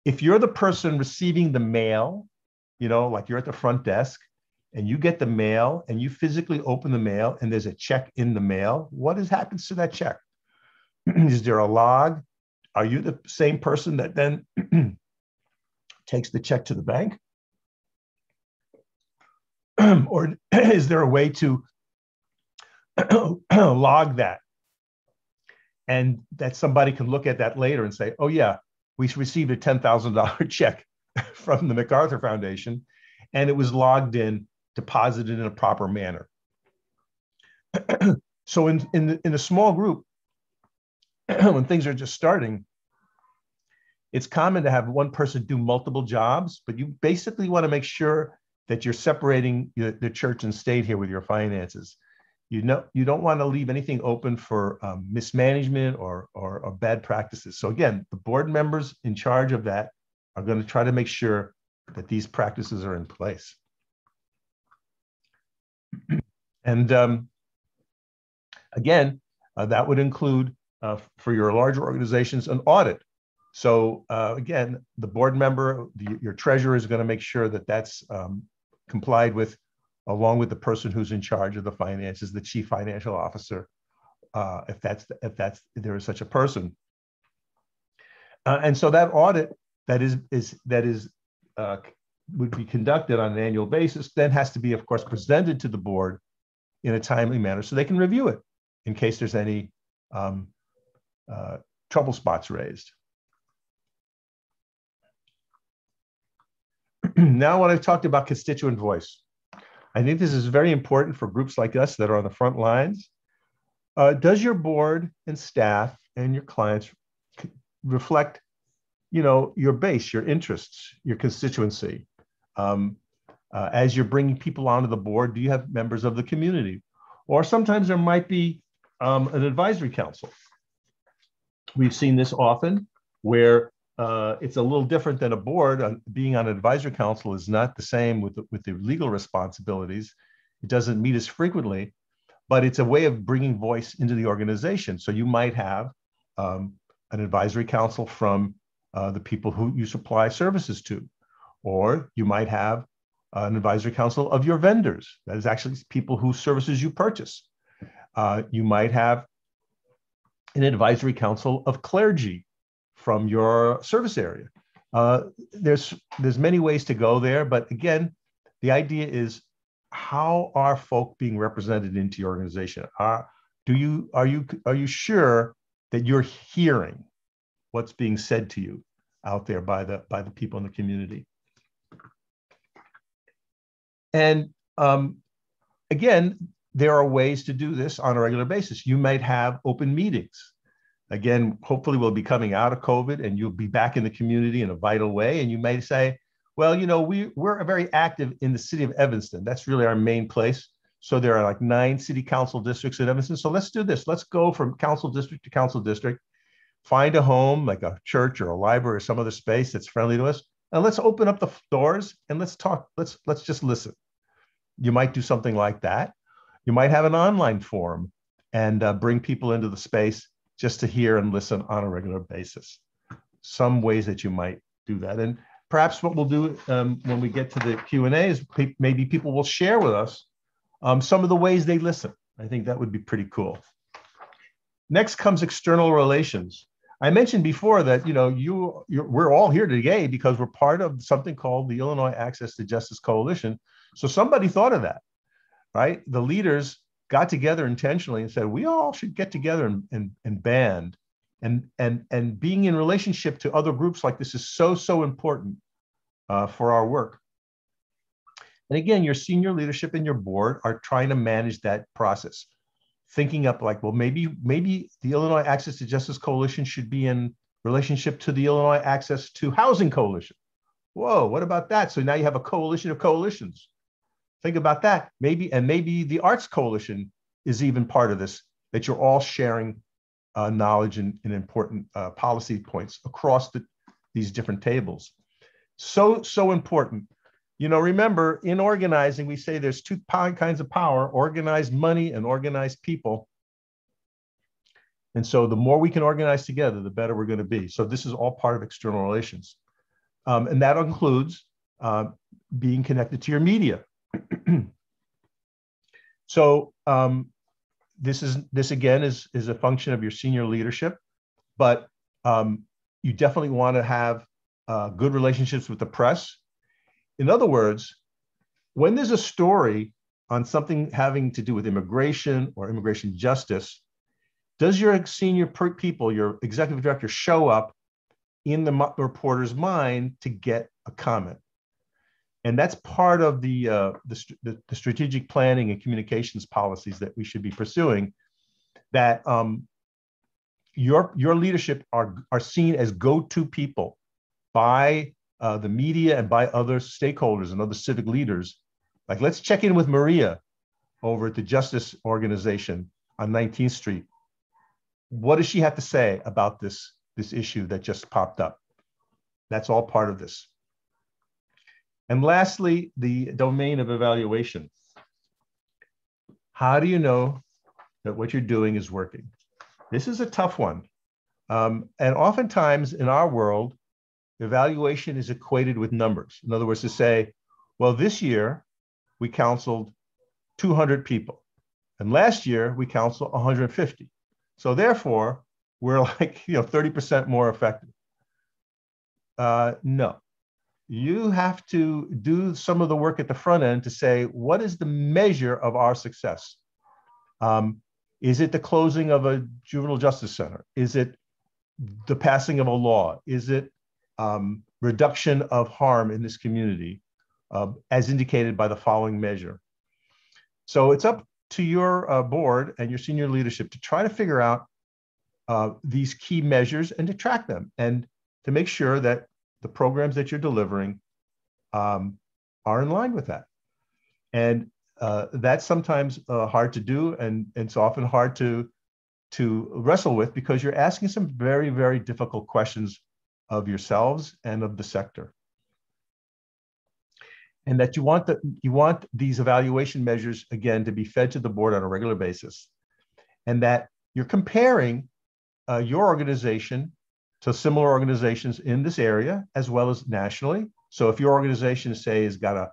If you're the person receiving the mail, like you're at the front desk and you get the mail and you physically open the mail and there's a check in the mail, what happens to that check? Is there a log? Are you the same person that then takes the check to the bank? Or is there a way to log that? And that somebody can look at that later and say, oh yeah, we received a $10,000 check from the MacArthur Foundation, and it was logged in, deposited in a proper manner. So in a small group, when things are just starting, it's common to have one person do multiple jobs, but you basically want to make sure that you're separating the church and state here with your finances. You don't want to leave anything open for mismanagement or bad practices. So again, the board members in charge of that are going to try to make sure that these practices are in place. And again, that would include for your larger organizations an audit. So again, the board member, your treasurer is going to make sure that that's complied with, along with the person who's in charge of the finances, the chief financial officer, if there is such a person. And so that audit would be conducted on an annual basis, then has to be, of course, presented to the board in a timely manner so they can review it in case there's any trouble spots raised. Now, when I've talked about constituent voice, I think this is very important for groups like us that are on the front lines. Does your board and staff and your clients reflect, your base, your interests, your constituency? As you're bringing people onto the board, do you have members of the community? Or sometimes there might be an advisory council. We've seen this often where it's a little different than a board. Being on an advisory council is not the same with the legal responsibilities. It doesn't meet as frequently, but it's a way of bringing voice into the organization. So you might have an advisory council from the people who you supply services to, or you might have an advisory council of your vendors. That is actually people whose services you purchase. You might have an advisory council of clergy from your service area. There's many ways to go there, but again, the idea is, how are folk being represented into your organization? Are you sure that you're hearing what's being said to you out there by the people in the community? And again, there are ways to do this on a regular basis. You might have open meetings. Again, hopefully we'll be coming out of COVID and you'll be back in the community in a vital way. And you may say, well, we're very active in the city of Evanston. That's really our main place. So there are like 9 city council districts in Evanston. So let's do this. Let's go from council district to council district, find a home like a church or a library or some other space that's friendly to us. And let's open up the doors and let's talk. Let's just listen. You might do something like that. You might have an online forum and bring people into the space just to hear and listen on a regular basis. Some ways that you might do that. And perhaps what we'll do when we get to the Q&A is maybe people will share with us some of the ways they listen. I think that would be pretty cool. Next comes external relations. I mentioned before that, we're all here today because we're part of something called the Illinois Access to Justice Coalition. So somebody thought of that, right? The leaders got together intentionally and said, we all should get together and band. And being in relationship to other groups like this is so important for our work. And again, your senior leadership and your board are trying to manage that process, thinking up like, well, maybe the Illinois Access to Justice Coalition should be in relationship to the Illinois Access to Housing Coalition. Whoa, what about that? So now you have a coalition of coalitions. Think about that. Maybe the Arts Coalition is even part of this, that you're all sharing knowledge and important policy points across these different tables. So important. Remember, in organizing, we say there's two kinds of power: organized money and organized people. And so the more we can organize together, the better we're going to be. So this is all part of external relations. And that includes being connected to your media. So this again is a function of your senior leadership, but you definitely want to have good relationships with the press. In other words, when there's a story on something having to do with immigration or immigration justice, does your senior people, your executive director, show up in the reporter's mind to get a comment? And that's part of the strategic planning and communications policies that we should be pursuing, that your leadership are seen as go-to people by the media and by other stakeholders and other civic leaders. Like, let's check in with Maria over at the Justice Organization on 19th Street. What does she have to say about this issue that just popped up? That's all part of this. And lastly, the domain of evaluation. How do you know that what you're doing is working? This is a tough one. And oftentimes in our world, evaluation is equated with numbers. In other words, to say, well, this year we counseled 200 people, and last year we counseled 150. So therefore, we're like 30% more effective. No, you have to do some of the work at the front end to say, what is the measure of our success? Is it the closing of a juvenile justice center? Is it the passing of a law? Is it reduction of harm in this community, as indicated by the following measure? So it's up to your board and your senior leadership to try to figure out these key measures and to track them, and to make sure that the programs that you're delivering are in line with that. And that's sometimes hard to do, and it's often hard to wrestle with, because you're asking some very, very difficult questions of yourselves and of the sector. And that you want these evaluation measures, again, to be fed to the board on a regular basis, and that you're comparing your organization to similar organizations in this area as well as nationally. So if your organization, say, has got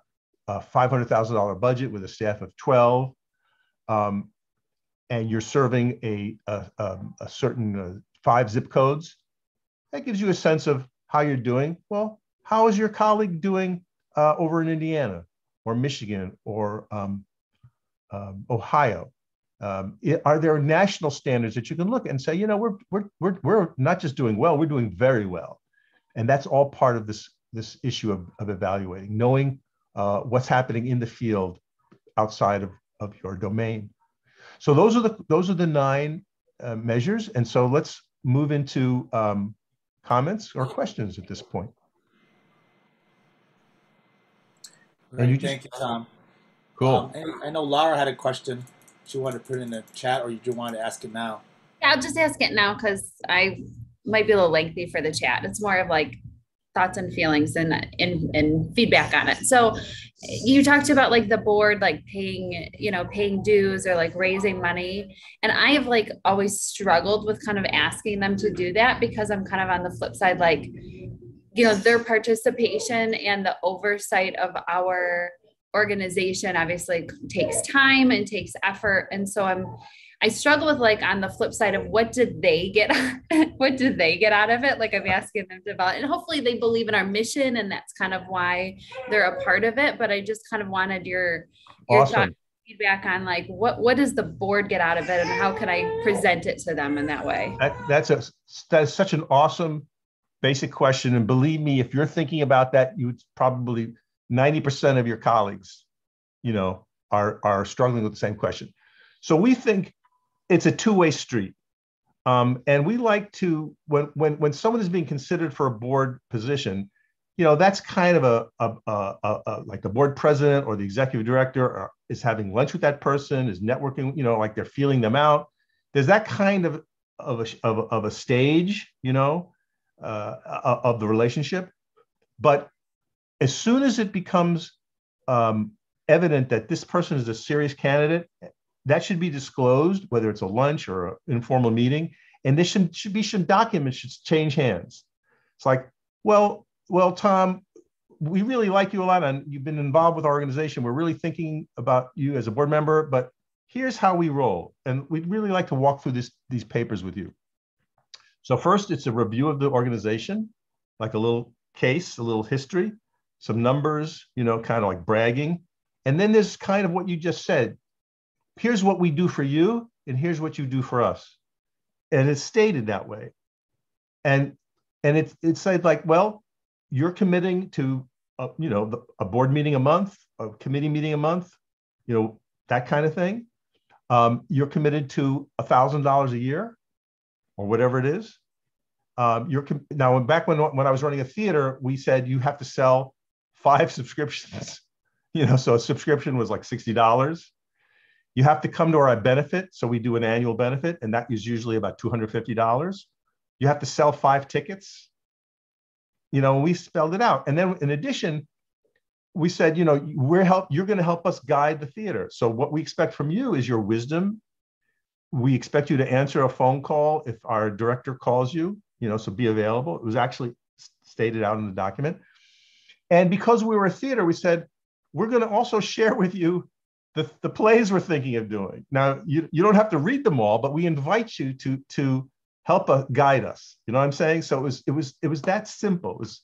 a $500,000 budget with a staff of 12, and you're serving a certain 5 zip codes, that gives you a sense of how you're doing. Well, how is your colleague doing over in Indiana or Michigan or Ohio? Are there national standards that you can look at and say, we're not just doing well, we're doing very well. And that's all part of this issue of evaluating, knowing what's happening in the field outside of your domain. So those are the 9 measures. And so let's move into comments or questions at this point. Great, thank you, Tom. Cool. I know Laura had a question. She wanted to put it in the chat, or you do want to ask it now? Yeah, I'll just ask it now because I might be a little lengthy for the chat. It's more of like thoughts and feelings and feedback on it. So you talked about like the board, like paying dues or like raising money. And I have like always struggled with kind of asking them to do that, because I'm kind of on the flip side, like, their participation and the oversight of our organization obviously takes time and takes effort. And so I struggle with like on the flip side of what did they get what did they get out of it? Like I'm asking them to develop, and hopefully they believe in our mission and that's kind of why they're a part of it. But I just kind of wanted your Awesome. thought feedback on like what does the board get out of it and how can I present it to them in that way? That's such an awesome basic question. And believe me, if you're thinking about that, you probably 90% of your colleagues, are struggling with the same question. So we think it's a two-way street. And we like to, when someone is being considered for a board position, that's kind of like the board president or the executive director is having lunch with that person, is networking, like they're feeling them out. There's that kind of a stage, of the relationship. But as soon as it becomes evident that this person is a serious candidate, that should be disclosed, whether it's a lunch or an informal meeting, and this should be some documents should change hands. It's like, well, Tom, we really like you a lot, and you've been involved with our organization. We're really thinking about you as a board member, but here's how we roll, and we'd really like to walk through these papers with you. So first, it's a review of the organization, like a little case, a little history, some numbers, kind of like bragging, and then there's kind of what you just said. Here's what we do for you, and here's what you do for us. And it's stated that way. And it's said like, well, you're committing to, a board meeting a month, a committee meeting a month, that kind of thing. You're committed to $1,000 a year or whatever it is. Now, back when I was running a theater, we said you have to sell 5 subscriptions, so a subscription was like $60. You have to come to our benefit. So we do an annual benefit, and that is usually about $250. You have to sell 5 tickets. We spelled it out. And then in addition, we said, you're going to help us guide the theater. So what we expect from you is your wisdom. We expect you to answer a phone call if our director calls you, so be available. It was actually stated out in the document. And because we were a theater, we said, we're going to also share with you the plays we're thinking of doing. Now, you don't have to read them all, but we invite you to help guide us. You know what I'm saying? So it was that simple. It was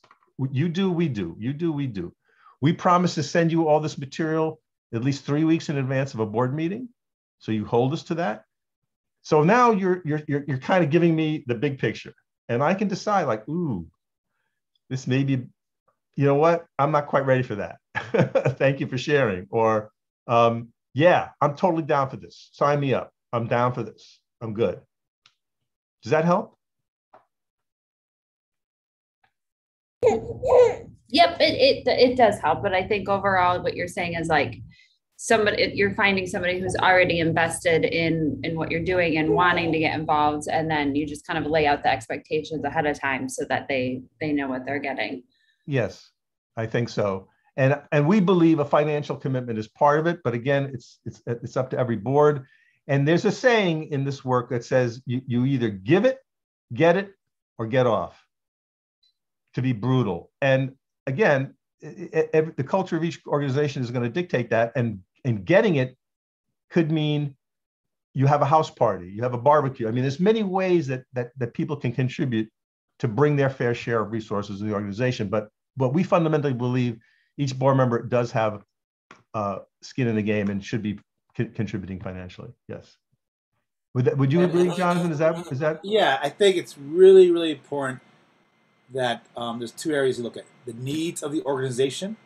you do, we do. You do, we do. We promise to send you all this material at least 3 weeks in advance of a board meeting. So you hold us to that. So now you're kind of giving me the big picture, and I can decide like, ooh, this may be, you know what? I'm not quite ready for that. Thank you for sharing. Or yeah, I'm totally down for this. Sign me up. I'm down for this. I'm good. Does that help? Yep, it does help. But I think overall what you're saying is like you're finding somebody who's already invested in what you're doing and wanting to get involved. And then you just kind of lay out the expectations ahead of time so that they know what they're getting. Yes, I think so. And we believe a financial commitment is part of it, but again, it's up to every board. And there's a saying in this work that says you either give it, get it, or get off. To be brutal. And again, the culture of each organization is going to dictate that. And getting it could mean you have a house party, you have a barbecue. I mean, there's many ways that people can contribute to bring their fair share of resources in the organization. But we fundamentally believe each board member does have skin in the game and should be contributing financially. Yes. Would you agree, Jonathan? Is that? Yeah, I think it's really, really important that there's 2 areas you look at. The needs of the organization.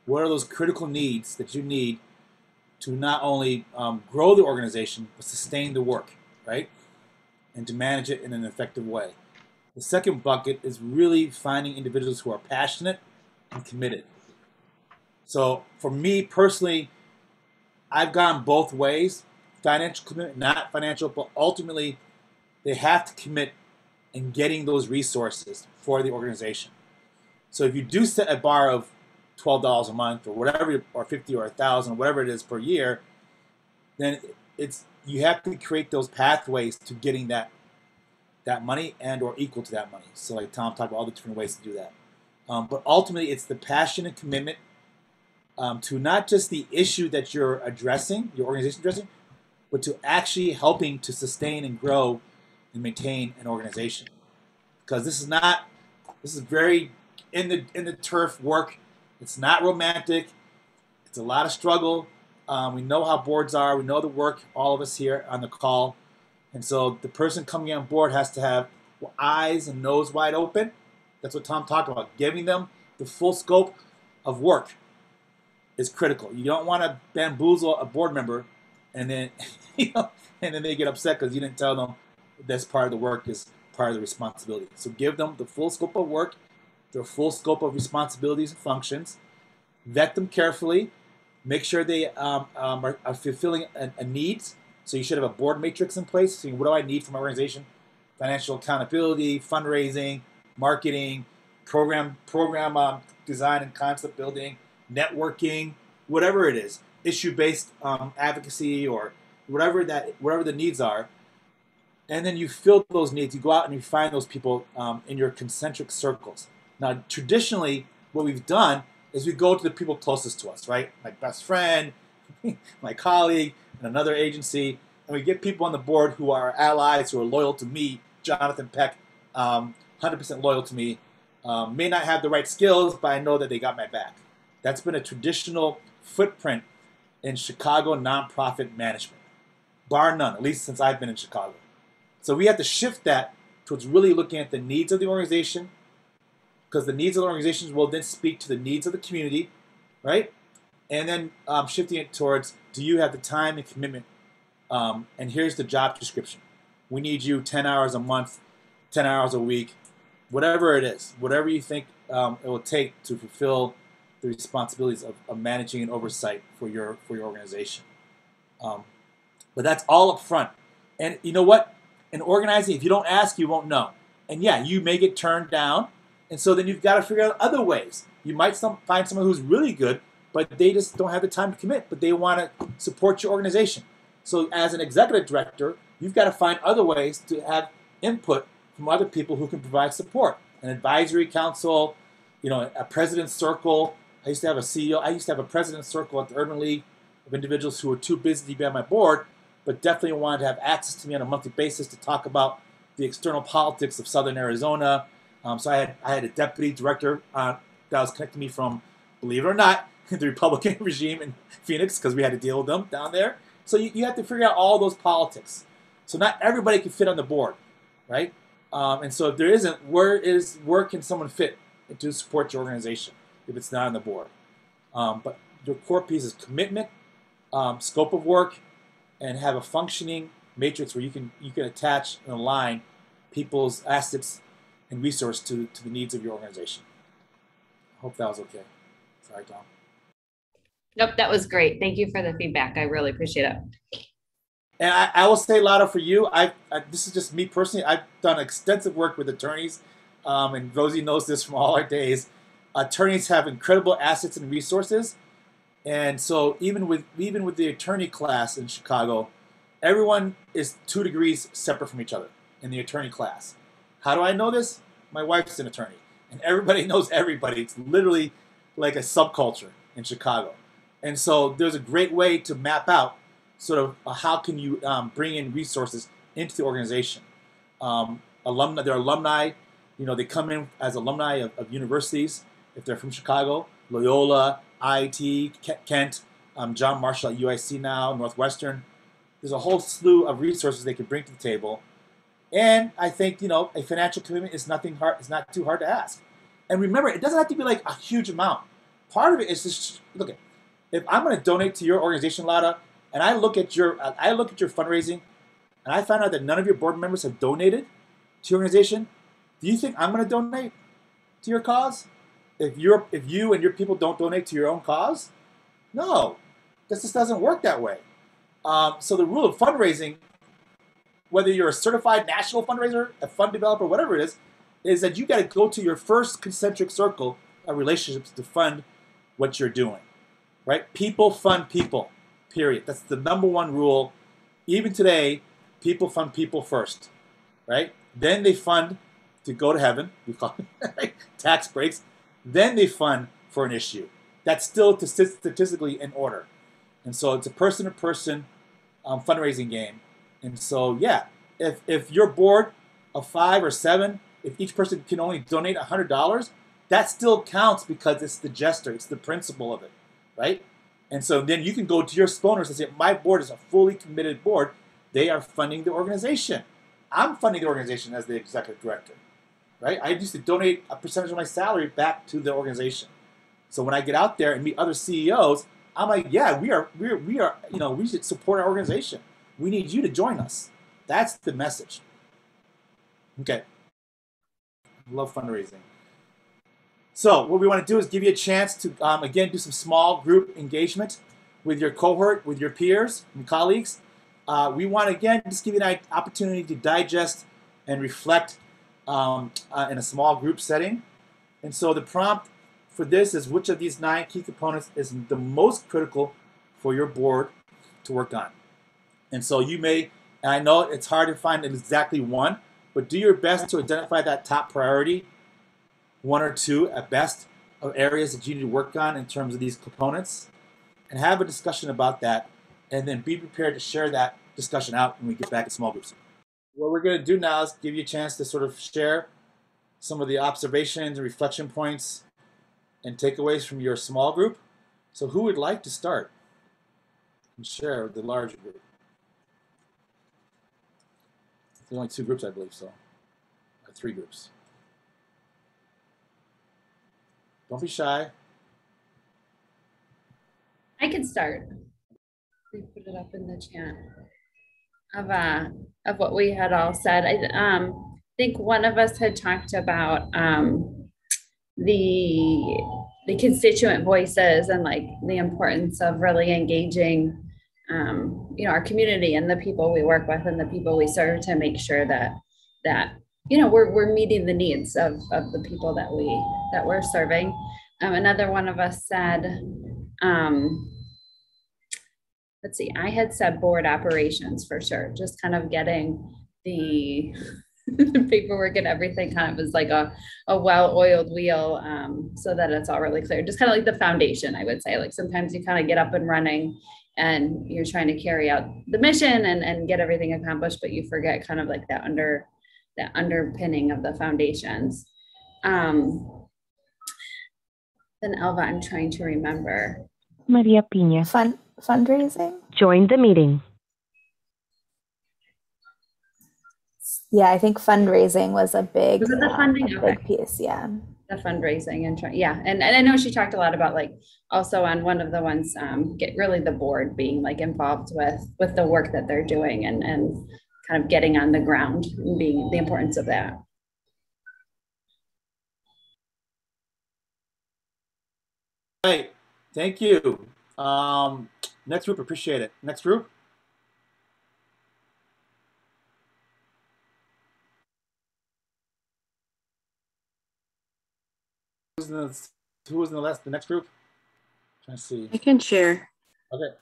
What are those critical needs that you need to not only grow the organization, but sustain the work, right? And to manage it in an effective way. The second bucket is really finding individuals who are passionate and committed. So for me personally, I've gone both ways. Financial commitment, not financial, but ultimately they have to commit in getting those resources for the organization. So if you do set a bar of $12 a month or whatever, or 50 or 1,000, whatever it is per year, then you have to create those pathways to getting that money and or equal to that money. So like Tom talked about all the different ways to do that. But ultimately, it's the passion and commitment to not just the issue that you're addressing, your organization addressing, but to actually helping to sustain and grow and maintain an organization. Because this is very in the turf work. It's not romantic. It's a lot of struggle. We know how boards are. We know the work, all of us here on the call. And so the person coming on board has to have eyes and nose wide open. That's what Tom talked about. Giving them the full scope of work is critical. You don't want to bamboozle a board member and then and then they get upset because you didn't tell them this part of the work is part of the responsibility. So give them the full scope of work, their full scope of responsibilities and functions. Vet them carefully. Make sure they are fulfilling a needs. So you should have a board matrix in place. So what do I need from my organization? Financial accountability, fundraising, marketing, program design and concept building, networking, whatever it is, issue-based advocacy or whatever the needs are. And then you fill those needs. You go out and you find those people in your concentric circles. Now, traditionally, what we've done is we go to the people closest to us, right? My best friend, my colleague, and another agency, and we get people on the board who are allies, who are loyal to me, Jonathan Peck, 100% loyal to me. May not have the right skills, but I know that they got my back. That's been a traditional footprint in Chicago nonprofit management, bar none, at least since I've been in Chicago. So we have to shift that towards really looking at the needs of the organization, because the needs of the organizations will then speak to the needs of the community, right? And then shifting it towards, do you have the time and commitment? And here's the job description. We need you 10 hours a month, 10 hours a week, whatever it is, whatever you think it will take to fulfill the responsibilities of managing and oversight for your organization. But that's all up front. And you know what? In organizing, if you don't ask, you won't know. And yeah, you may get turned down. And so then you've got to figure out other ways. You might find someone who's really good, but they just don't have the time to commit, but they want to support your organization. So as an executive director, you've got to find other ways to have input from other people who can provide support. An advisory council, a president's circle. I used to have a president's circle at the Urban League of individuals who were too busy to be on my board, but definitely wanted to have access to me on a monthly basis to talk about the external politics of Southern Arizona. So I had a deputy director that was connecting me from, believe it or not, the Republican regime in Phoenix, because we had to deal with them down there. So you have to figure out all those politics. So not everybody can fit on the board, right? And so if there isn't, where can someone fit to support your organization if it's not on the board? But your core piece is commitment, scope of work, and have a functioning matrix where you can attach and align people's assets and resource to the needs of your organization. I hope that was okay. Sorry, Tom. Nope, that was great. Thank you for the feedback. I really appreciate it. And I will say, Lada, for you, this is just me personally. I've done extensive work with attorneys, and Rosie knows this from all our days. Attorneys have incredible assets and resources, and so even with the attorney class in Chicago, everyone is 2 degrees separate from each other in the attorney class. How do I know this? My wife's an attorney, and everybody knows everybody. It's literally like a subculture in Chicago. And so there's a great way to map out sort of how can you bring in resources into the organization. Alumni, they're alumni, they come in as alumni of universities if they're from Chicago, Loyola, IIT, Kent, John Marshall at UIC now, Northwestern. There's a whole slew of resources they can bring to the table. And I think, a financial commitment is nothing hard. It's not too hard to ask. And remember, it doesn't have to be like a huge amount. Part of it is just, look, if I'm going to donate to your organization, Lada, and I look at your fundraising, and I find out that none of your board members have donated to your organization, do you think I'm going to donate to your cause? If you and your people don't donate to your own cause? No, this just doesn't work that way. So the rule of fundraising, whether you're a certified national fundraiser, a fund developer, whatever it is that you got to go to your first concentric circle of relationships to fund what you're doing, right? People fund people, period. That's the number one rule. Even today, people fund people first, right? Then they fund to go to heaven, we call it, right? Tax breaks. Then they fund for an issue. That's still statistically in order. And so it's a person-to-person fundraising game. And so, yeah, if your board of 5 or 7, if each person can only donate $100, that still counts because it's the gesture, it's the principle of it, right? And so then you can go to your donors and say, my board is a fully committed board. They are funding the organization. I'm funding the organization as the executive director, right? I used to donate a percentage of my salary back to the organization. So when I get out there and meet other CEOs, I'm like, yeah, we are, we should support our organization. We need you to join us. That's the message. Okay. Love fundraising. So what we want to do is give you a chance to, again, do some small group engagement with your cohort, with your peers and colleagues. We want to, again, just give you an opportunity to digest and reflect in a small group setting. And so the prompt for this is, which of these 9 key components is the most critical for your board to work on? And so you may, and I know it's hard to find exactly one, but do your best to identify that top priority, 1 or 2 at best, of areas that you need to work on in terms of these components, and have a discussion about that, and then be prepared to share that discussion out when we get back in small groups. What we're going to do now is give you a chance to sort of share some of the observations and reflection points and takeaways from your small group. So who would like to start and share with the larger group? There's only 2 groups, I believe, so. Or 3 groups. Don't be shy. I can start. We put it up in the chat of what we had all said. I think one of us had talked about the constituent voices and like the importance of really engaging our community and the people we work with and the people we serve to make sure that we're meeting the needs of the people that we're serving. Another one of us said, let's see, I had said board operations for sure, just kind of getting the paperwork and everything kind of is like a well-oiled wheel, so that it's all really clear. Just kind of like the foundation, I would say. Like sometimes you kind of get up and running and you're trying to carry out the mission and get everything accomplished, but you forget kind of like that underpinning of the foundations. Then Elva, I'm trying to remember. Maria Pina. Fundraising? Join the meeting. Yeah, I think fundraising was a big, was it the funding? big piece, yeah. The fundraising and and I know she talked a lot about like also on one of the ones, get really the board being like involved with the work that they're doing and kind of getting on the ground and being the importance of that. Right, thank you. Next group, appreciate it. Next group. Who was in the next group? I'm trying to see. I can share. Okay.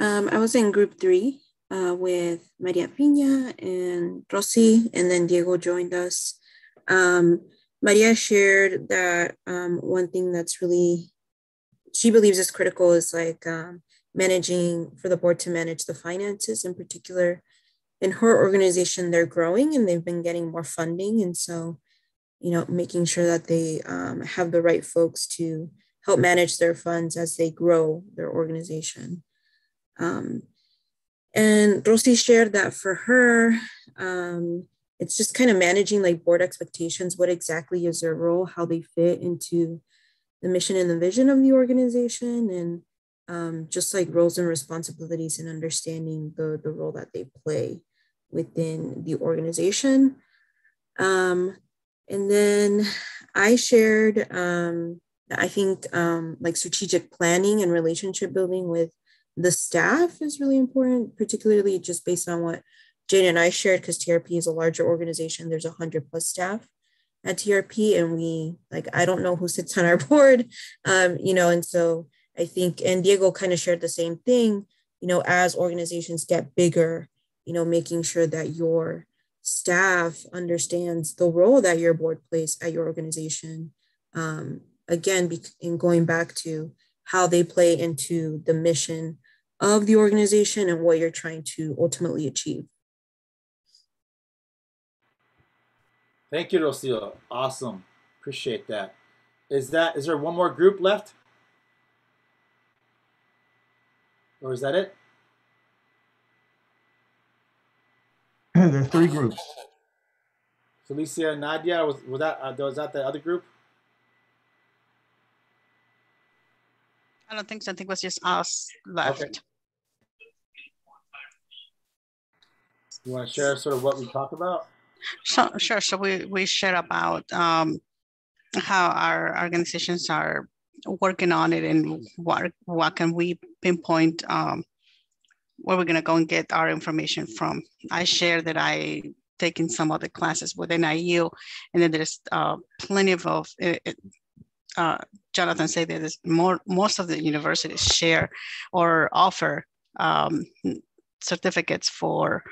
I was in group 3 with Maria Pina and Rosy, and then Diego joined us. Maria shared that one thing that's really, she believes is critical is like managing, for the board to manage the finances in particular. In her organization, they're growing and they've been getting more funding. And so, making sure that they have the right folks to help manage their funds as they grow their organization. And Rosy shared that for her, it's just kind of managing like board expectations. What exactly is their role, how they fit into the mission and the vision of the organization, and just like roles and responsibilities and understanding the role that they play within the organization. And then I shared, I think like strategic planning and relationship building with the staff is really important, particularly just based on what Jane and I shared, because TRP is a larger organization. There's 100+ staff at TRP, and I don't know who sits on our board, and so I think, and Diego kind of shared the same thing, as organizations get bigger, making sure that your staff understands the role that your board plays at your organization. Again, in going back to how they play into the mission of the organization and what you're trying to ultimately achieve. Thank you, Rocio. Awesome. Appreciate that. Is there one more group left? Or is that it? There are 3 groups. Felicia and Nadia, was that the other group? I don't think so. I think it was just us left. Okay. You want to share sort of what we talked about? So, sure. So we shared about how our organizations are working on it and what can we pinpoint where we're going to go and get our information from. I shared that I taken some other classes within IU, and then there's plenty of Jonathan said that most of the universities share or offer certificates for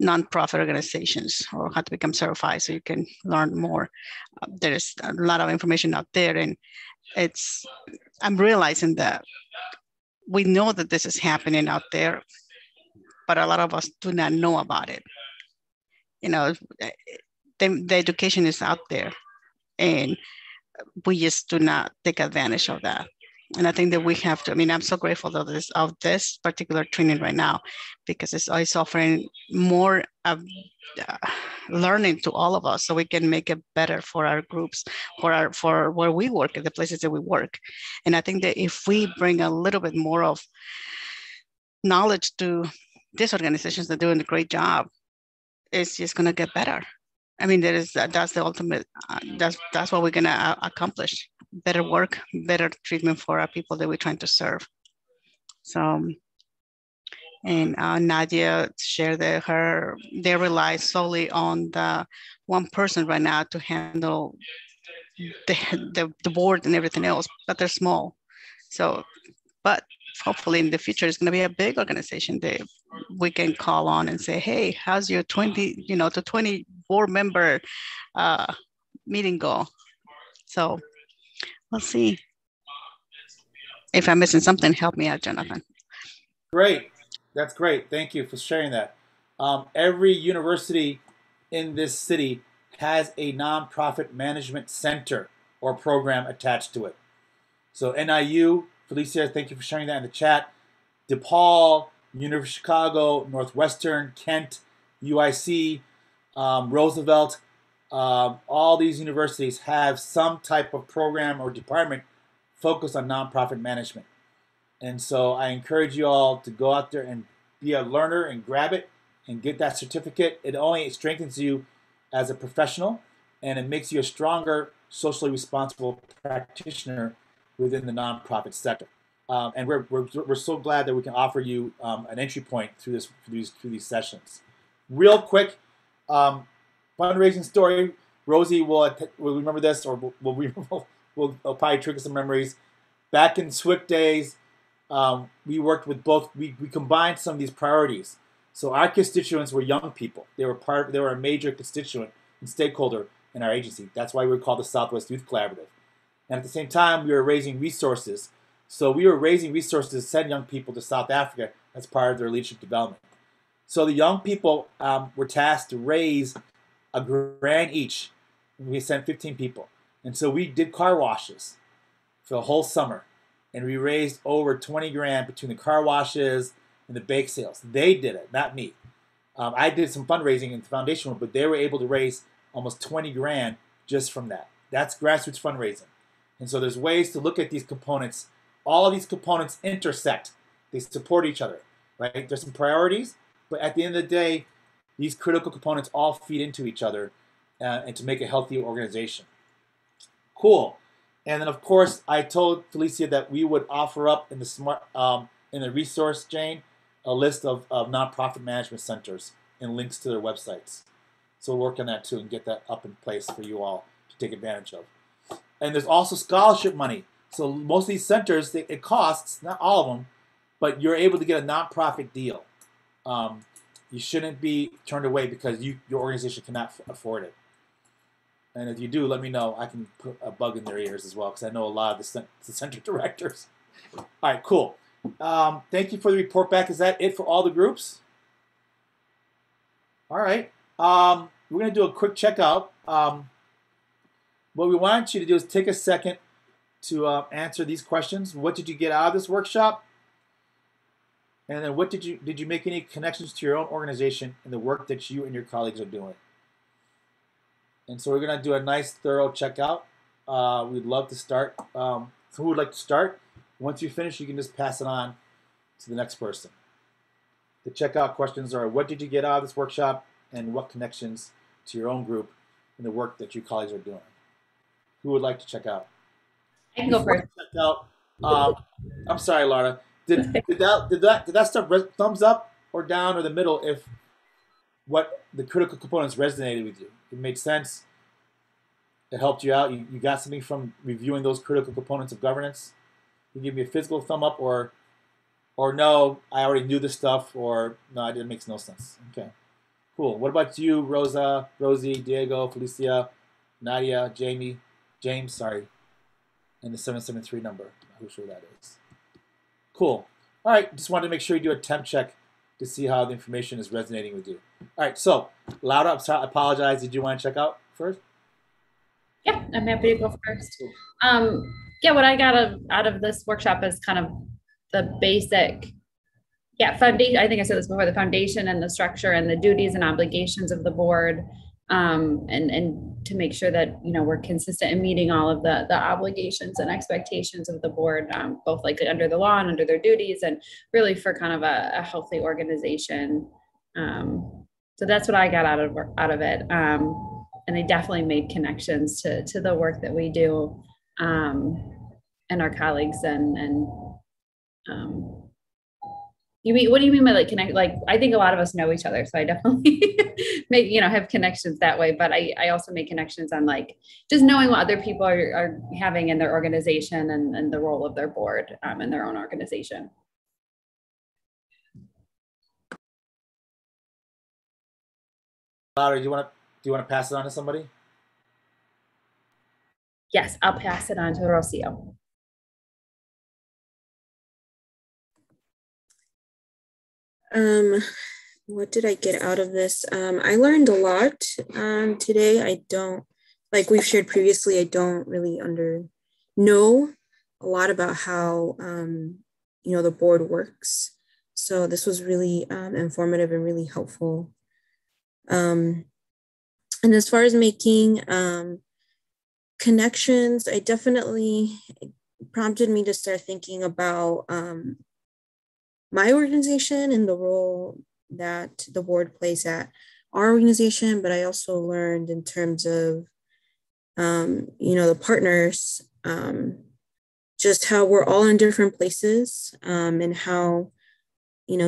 nonprofit organizations or how to become certified, so you can learn more. There's a lot of information out there, and I'm realizing that we know that this is happening out there, but a lot of us do not know about it. The education is out there, and we just do not take advantage of that. And I think that we have to, I'm so grateful of this particular training right now, because it's offering more learning to all of us, so we can make it better for our groups, for where we work, at the places that we work. And I think that if we bring a little bit more of knowledge to these organizations that are doing a great job, it's just going to get better. That's the ultimate, that's what we're going to accomplish. Better work, better treatment for our people that we're trying to serve. So, and Nadia shared that they rely solely on the one person right now to handle the board and everything else, but they're small. So, but hopefully in the future, it's going to be a big organization that we can call on and say, hey, how's your 20 board member meeting go? So we'll see. If I'm missing something, help me out, Jonathan. Great. That's great. Thank you for sharing that. Every university in this city has a nonprofit management center or program attached to it. So NIU, Felicia, thank you for sharing that in the chat. DePaul, University of Chicago, Northwestern, Kent, UIC, Roosevelt, all these universities have some type of program or department focused on nonprofit management. And so I encourage you all to go out there and be a learner and grab it and get that certificate. It only strengthens you as a professional, and it makes you a stronger, socially responsible practitioner within the nonprofit sector. And we're so glad that we can offer you an entry point through these sessions. Real quick, fundraising story. Rosie will remember this, or will probably trigger some memories. Back in SWIC days, we worked with both. We combined some of these priorities. So our constituents were young people. They were a major constituent and stakeholder in our agency. That's why we were called the Southwest Youth Collaborative. And at the same time, we were raising resources. So we were raising resources to send young people to South Africa as part of their leadership development. So the young people were tasked to raise $1,000 each. We sent 15 people. And so we did car washes for the whole summer. And we raised over $20,000 between the car washes and the bake sales. They did it, not me. I did some fundraising in the foundation work, but they were able to raise almost $20,000 just from that. That's grassroots fundraising. And so there's ways to look at these components. All of these components intersect. They support each other, right? There's some priorities, but at the end of the day, these critical components all feed into each other and to make a healthy organization. Cool. And then, of course, I told Felicia that we would offer up in the resource, Jane, a list of nonprofit management centers and links to their websites. So we'll work on that too and get that up in place for you all to take advantage of. And there's also scholarship money. So most of these centers, it costs, not all of them, but you're able to get a nonprofit deal. You shouldn't be turned away because your organization cannot afford it. And if you do, let me know. I can put a bug in their ears as well, because I know a lot of the center directors. All right, cool. Thank you for the report back. Is that it for all the groups? All right. We're going to do a quick checkout. What we want you to do is take a second to answer these questions. What did you get out of this workshop? And then what did you make any connections to your own organization and the work that you and your colleagues are doing? And so we're going to do a nice thorough checkout. We'd love to start. So who would like to start? Once you finish, you can just pass it on to the next person. The checkout questions are, what did you get out of this workshop and what connections to your own group and the work that your colleagues are doing? Who would like to check out? I can go first. Check out, I'm sorry, Laura. Did that stuff thumbs up or down or the middle if what the critical components resonated with you? It made sense. It helped you out. You got something from reviewing those critical components of governance. You give me a physical thumb up or no, I already knew this stuff, or no, it makes no sense. Okay, cool. What about you, Rosa, Rosie, Diego, Felicia, Nadia, James, sorry, and the 773 number. Who's sure that is. Cool. All right, just wanted to make sure you do a temp check to see how the information is resonating with you. All right, so Laura, I'm sorry, I apologize. Did you want to check out first? Yeah, I'm happy to go first. Yeah, what I got out of this workshop is kind of the basic, foundation. I think I said this before, the foundation and the structure and the duties and obligations of the board, and to make sure that, we're consistent in meeting all of the obligations and expectations of the board, both like under the law and under their duties, and really for kind of a healthy organization. So that's what I got out of it. And they definitely made connections to the work that we do, and our colleagues and what do you mean by like connect? Like, I think a lot of us know each other, so I definitely have connections that way. But I also make connections on like just knowing what other people are having in their organization and the role of their board in their own organization. Laura, do you want to pass it on to somebody? Yes, I'll pass it on to Rocio. What did I get out of this? I learned a lot today. I don't, like we've shared previously, I don't really know a lot about how, the board works. So this was really informative and really helpful. And as far as making connections, I definitely prompted me to start thinking about my organization and the role that the board plays at our organization, but I also learned in terms of, the partners, just how we're all in different places, and how,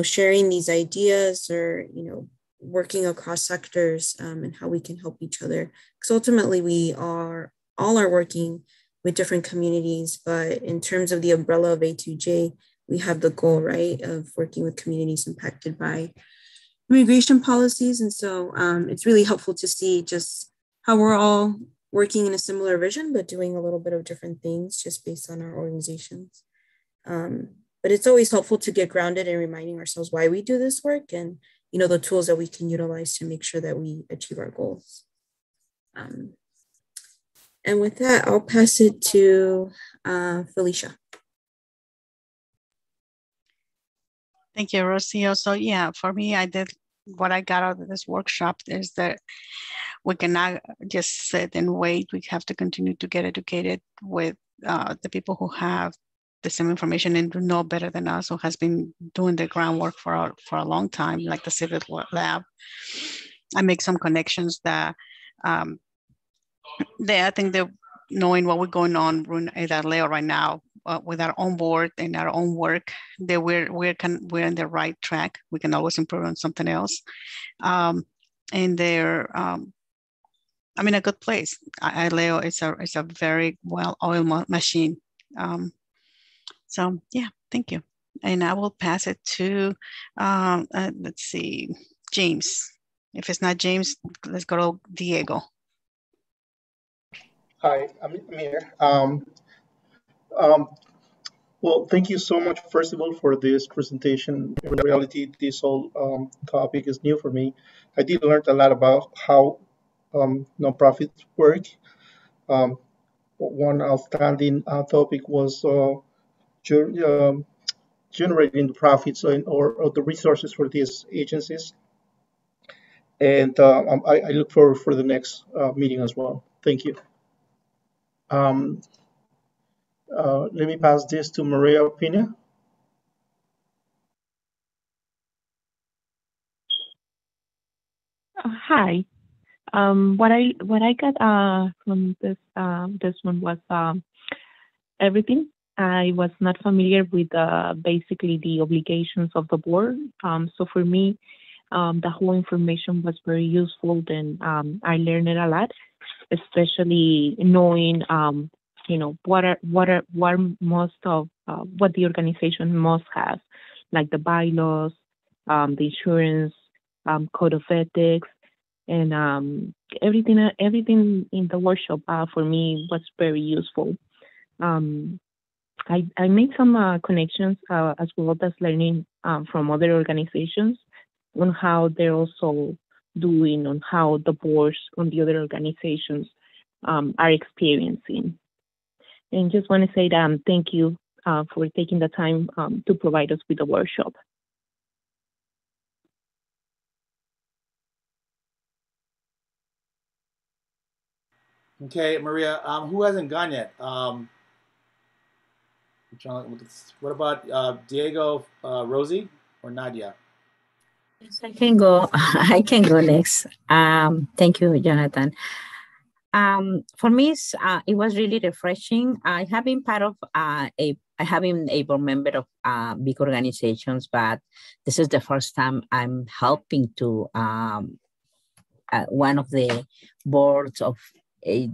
sharing these ideas or, working across sectors, and how we can help each other. Because ultimately we all are working with different communities, but in terms of the umbrella of A2J, we have the goal, right, of working with communities impacted by immigration policies. And so it's really helpful to see just how we're all working in a similar vision, but doing a little bit of different things just based on our organizations. But it's always helpful to get grounded in reminding ourselves why we do this work and, the tools that we can utilize to make sure that we achieve our goals. And with that, I'll pass it to Felicia. Thank you, Rocio. So yeah, for me, what I got out of this workshop is that we cannot just sit and wait. We have to continue to get educated with the people who have the same information and know better than us, who has been doing the groundwork for a long time, like the Civic Lab. I make some connections that I think that knowing what we're going on at Leo right now, with our own board and our own work, that we're in the right track. We can always improve on something else, and they're I'm in a good place. Leo is a very well-oiled machine. So yeah, thank you. And I will pass it to let's see, James. If it's not James, let's go to Diego. Hi, I'm here. Well, thank you so much, first of all, for this presentation. In reality, this whole topic is new for me. I did learn a lot about how nonprofits work. Um, One outstanding topic was ger- um, generating the profits or the resources for these agencies. And I look forward for the next meeting as well. Thank you. Um, Let me pass this to Maria Pina. Hi. What I got from this one was everything. I was not familiar with basically the obligations of the board. So for me, the whole information was very useful. And I learned it a lot, especially knowing what most of what the organization must have, like the bylaws, the insurance, code of ethics, and everything in the workshop for me was very useful. Um, I made some connections as well as learning from other organizations on how they're also doing, on how the boards on the other organizations are experiencing. And just want to say that thank you for taking the time to provide us with the workshop. Okay, Maria, who hasn't gone yet? What about Diego, Rosie, or Nadia? Yes, I can go. I can go next. Thank you, Jonathan. For me, it was really refreshing. I have been part of I have been a board member of big organizations, but this is the first time I'm helping to one of the boards of the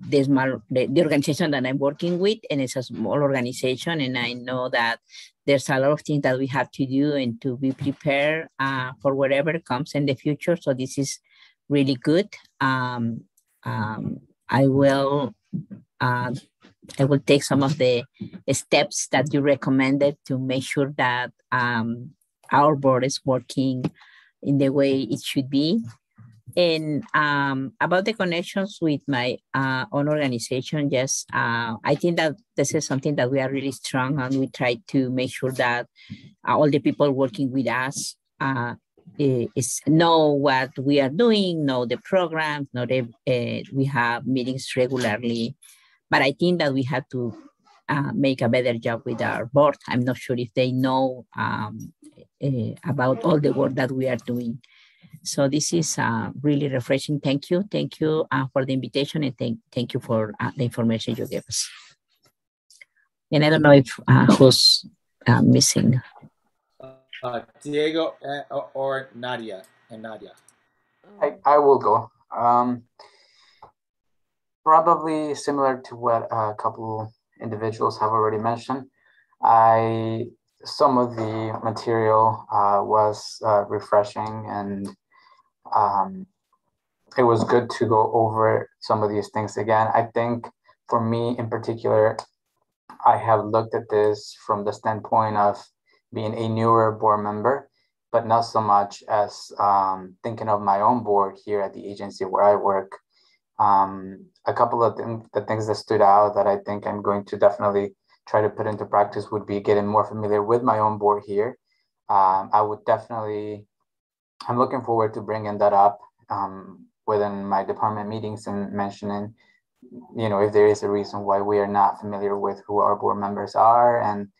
organization that I'm working with, and it's a small organization, and I know that there's a lot of things that we have to do and to be prepared for whatever comes in the future. So this is really good. I will take some of the steps that you recommended to make sure that our board is working in the way it should be. And about the connections with my own organization, yes, I think that this is something that we are really strong on. We try to make sure that all the people working with us know what we are doing, know the programs, we have meetings regularly. But I think that we have to make a better job with our board. I'm not sure if they know about all the work that we are doing. So this is really refreshing. Thank you. Thank you for the invitation, and thank you for the information you gave us. And I don't know if who's missing. Diego or Nadia, and Nadia. I will go. Probably similar to what a couple individuals have already mentioned. Some of the material was refreshing, and it was good to go over some of these things again. I think for me in particular, I have looked at this from the standpoint of being a newer board member, but not so much as thinking of my own board here at the agency where I work. A couple of the things that stood out that I think I'm going to definitely try to put into practice would be getting more familiar with my own board here. I'm looking forward to bringing that up within my department meetings and mentioning, if there is a reason why we are not familiar with who our board members are, and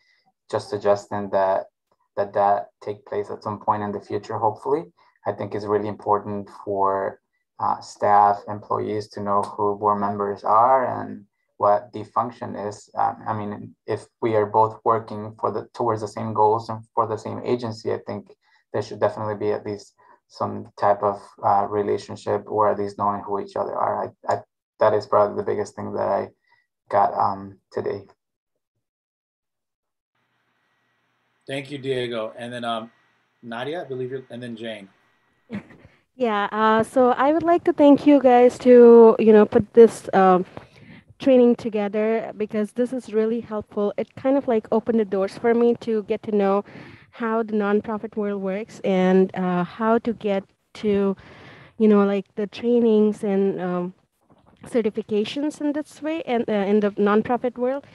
just suggesting that take place at some point in the future, hopefully. I think it's really important for staff, employees to know who board members are and what the function is. I mean, if we are both working towards the same goals and for the same agency, I think there should definitely be at least some type of relationship, or at least knowing who each other are. That is probably the biggest thing that I got today. Thank you, Diego. And then Nadia, I believe and then Jane. Yeah, so I would like to thank you guys to put this training together because this is really helpful. It kind of like opened the doors for me to get to know how the nonprofit world works and how to get to, like the trainings and certifications in this way and in the nonprofit world.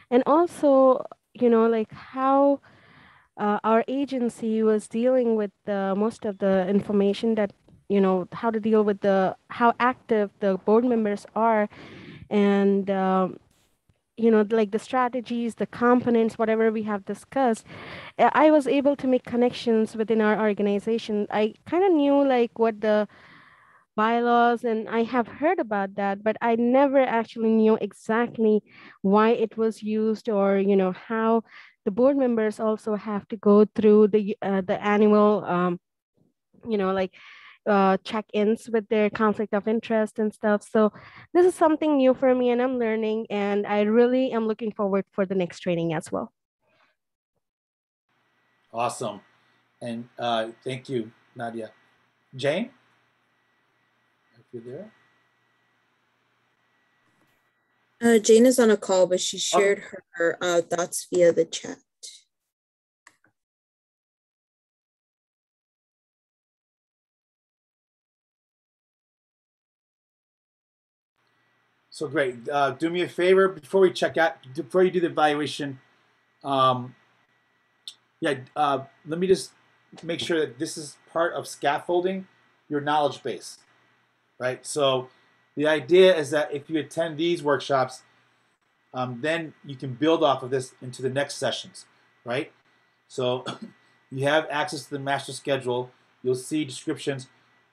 And also, like how our agency was dealing with most of the information that, how to deal with how active the board members are and, like the strategies, the components, whatever we have discussed. I was able to make connections within our organization. I kind of knew like what the bylaws and I have heard about that, but I never actually knew exactly why it was used or, how the board members also have to go through the annual, like check-ins with their conflict of interest and stuff. So this is something new for me and I'm learning and I really am looking forward for the next training as well. Awesome. And thank you, Nadia. Jane? If you're there. Jane is on a call, but she shared her thoughts via the chat. So great. Do me a favor before we check out, before you do the evaluation. Let me just make sure that this is part of scaffolding your knowledge base, right? So the idea is that if you attend these workshops, then you can build off of this into the next sessions, right? So you have access to the master schedule. You'll see descriptions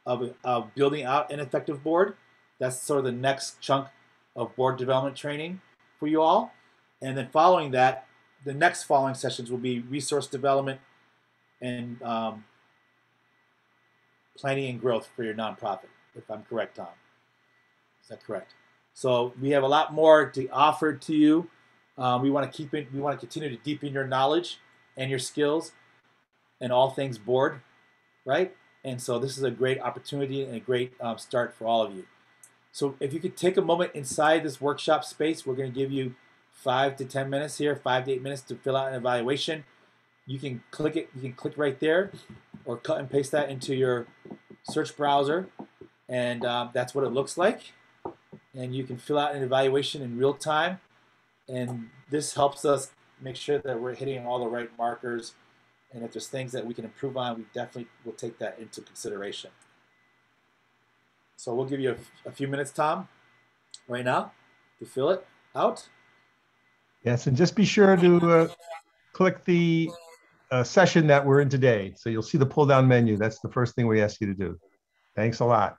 of building out an effective board. That's sort of the next chunk of board development training for you all. And then following that, the next following sessions will be resource development and planning and growth for your nonprofit, if I'm correct, Tom. Is that correct? So we have a lot more to offer to you. We want to continue to deepen your knowledge and your skills and all things board, right? And so this is a great opportunity and a great start for all of you. So if you could take a moment inside this workshop space, we're going to give you 5 to 10 minutes here, 5 to 8 minutes to fill out an evaluation. You can click it. You can click right there or cut and paste that into your search browser. And that's what it looks like. And you can fill out an evaluation in real time. And this helps us make sure that we're hitting all the right markers. And if there's things that we can improve on, we definitely will take that into consideration. So we'll give you a few minutes, Tom, right now to fill it out. Yes, and just be sure to click the session that we're in today. So you'll see the pull-down menu. That's the first thing we ask you to do. Thanks a lot.